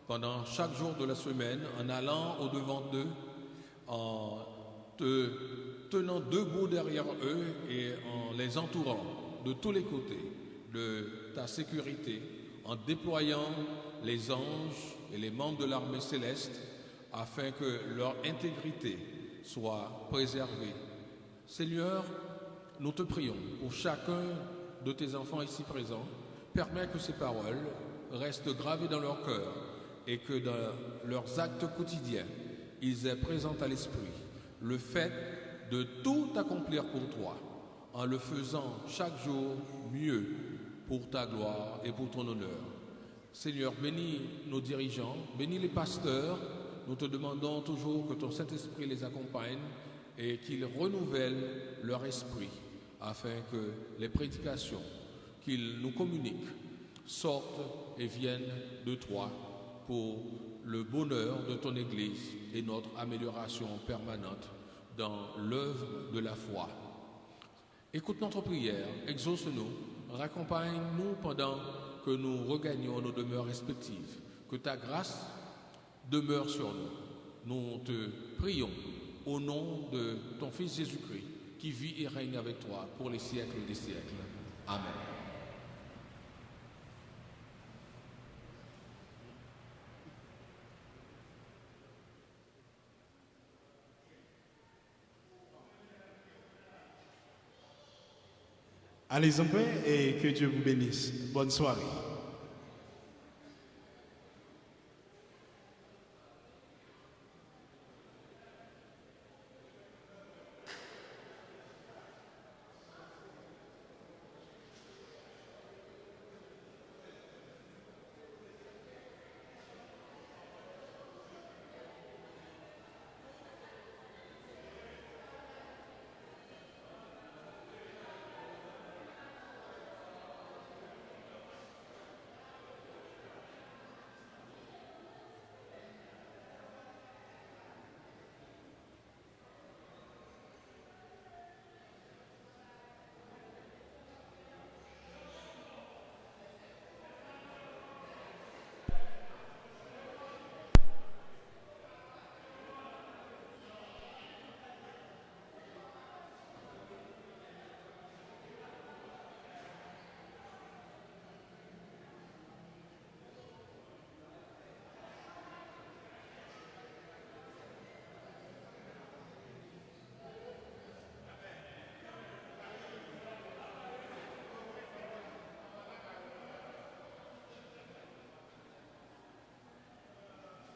pendant chaque jour de la semaine, en allant au-devant d'eux, en te tenant debout derrière eux et en les entourant de tous les côtés de ta sécurité, en déployant les anges et les membres de l'armée céleste afin que leur intégrité soit préservée. Seigneur, nous te prions pour chacun de tes enfants ici présents. Permets que ces paroles restent gravées dans leur cœur et que dans leurs actes quotidiens, ils aient présent à l'esprit le fait de tout accomplir pour toi, en le faisant chaque jour mieux pour ta gloire et pour ton honneur. Seigneur, bénis nos dirigeants, bénis les pasteurs. Nous te demandons toujours que ton Saint-Esprit les accompagne et qu'il renouvelle leur esprit afin que les prédications qu'il nous communique sortent et viennent de toi pour le bonheur de ton Église et notre amélioration permanente dans l'œuvre de la foi. Écoute notre prière, exauce-nous, raccompagne-nous pendant que nous regagnons nos demeures respectives. Que ta grâce demeure sur nous. Nous te prions au nom de ton Fils Jésus-Christ, qui vit et règne avec toi pour les siècles des siècles. Amen. Allez en paix et que Dieu vous bénisse. Bonne soirée.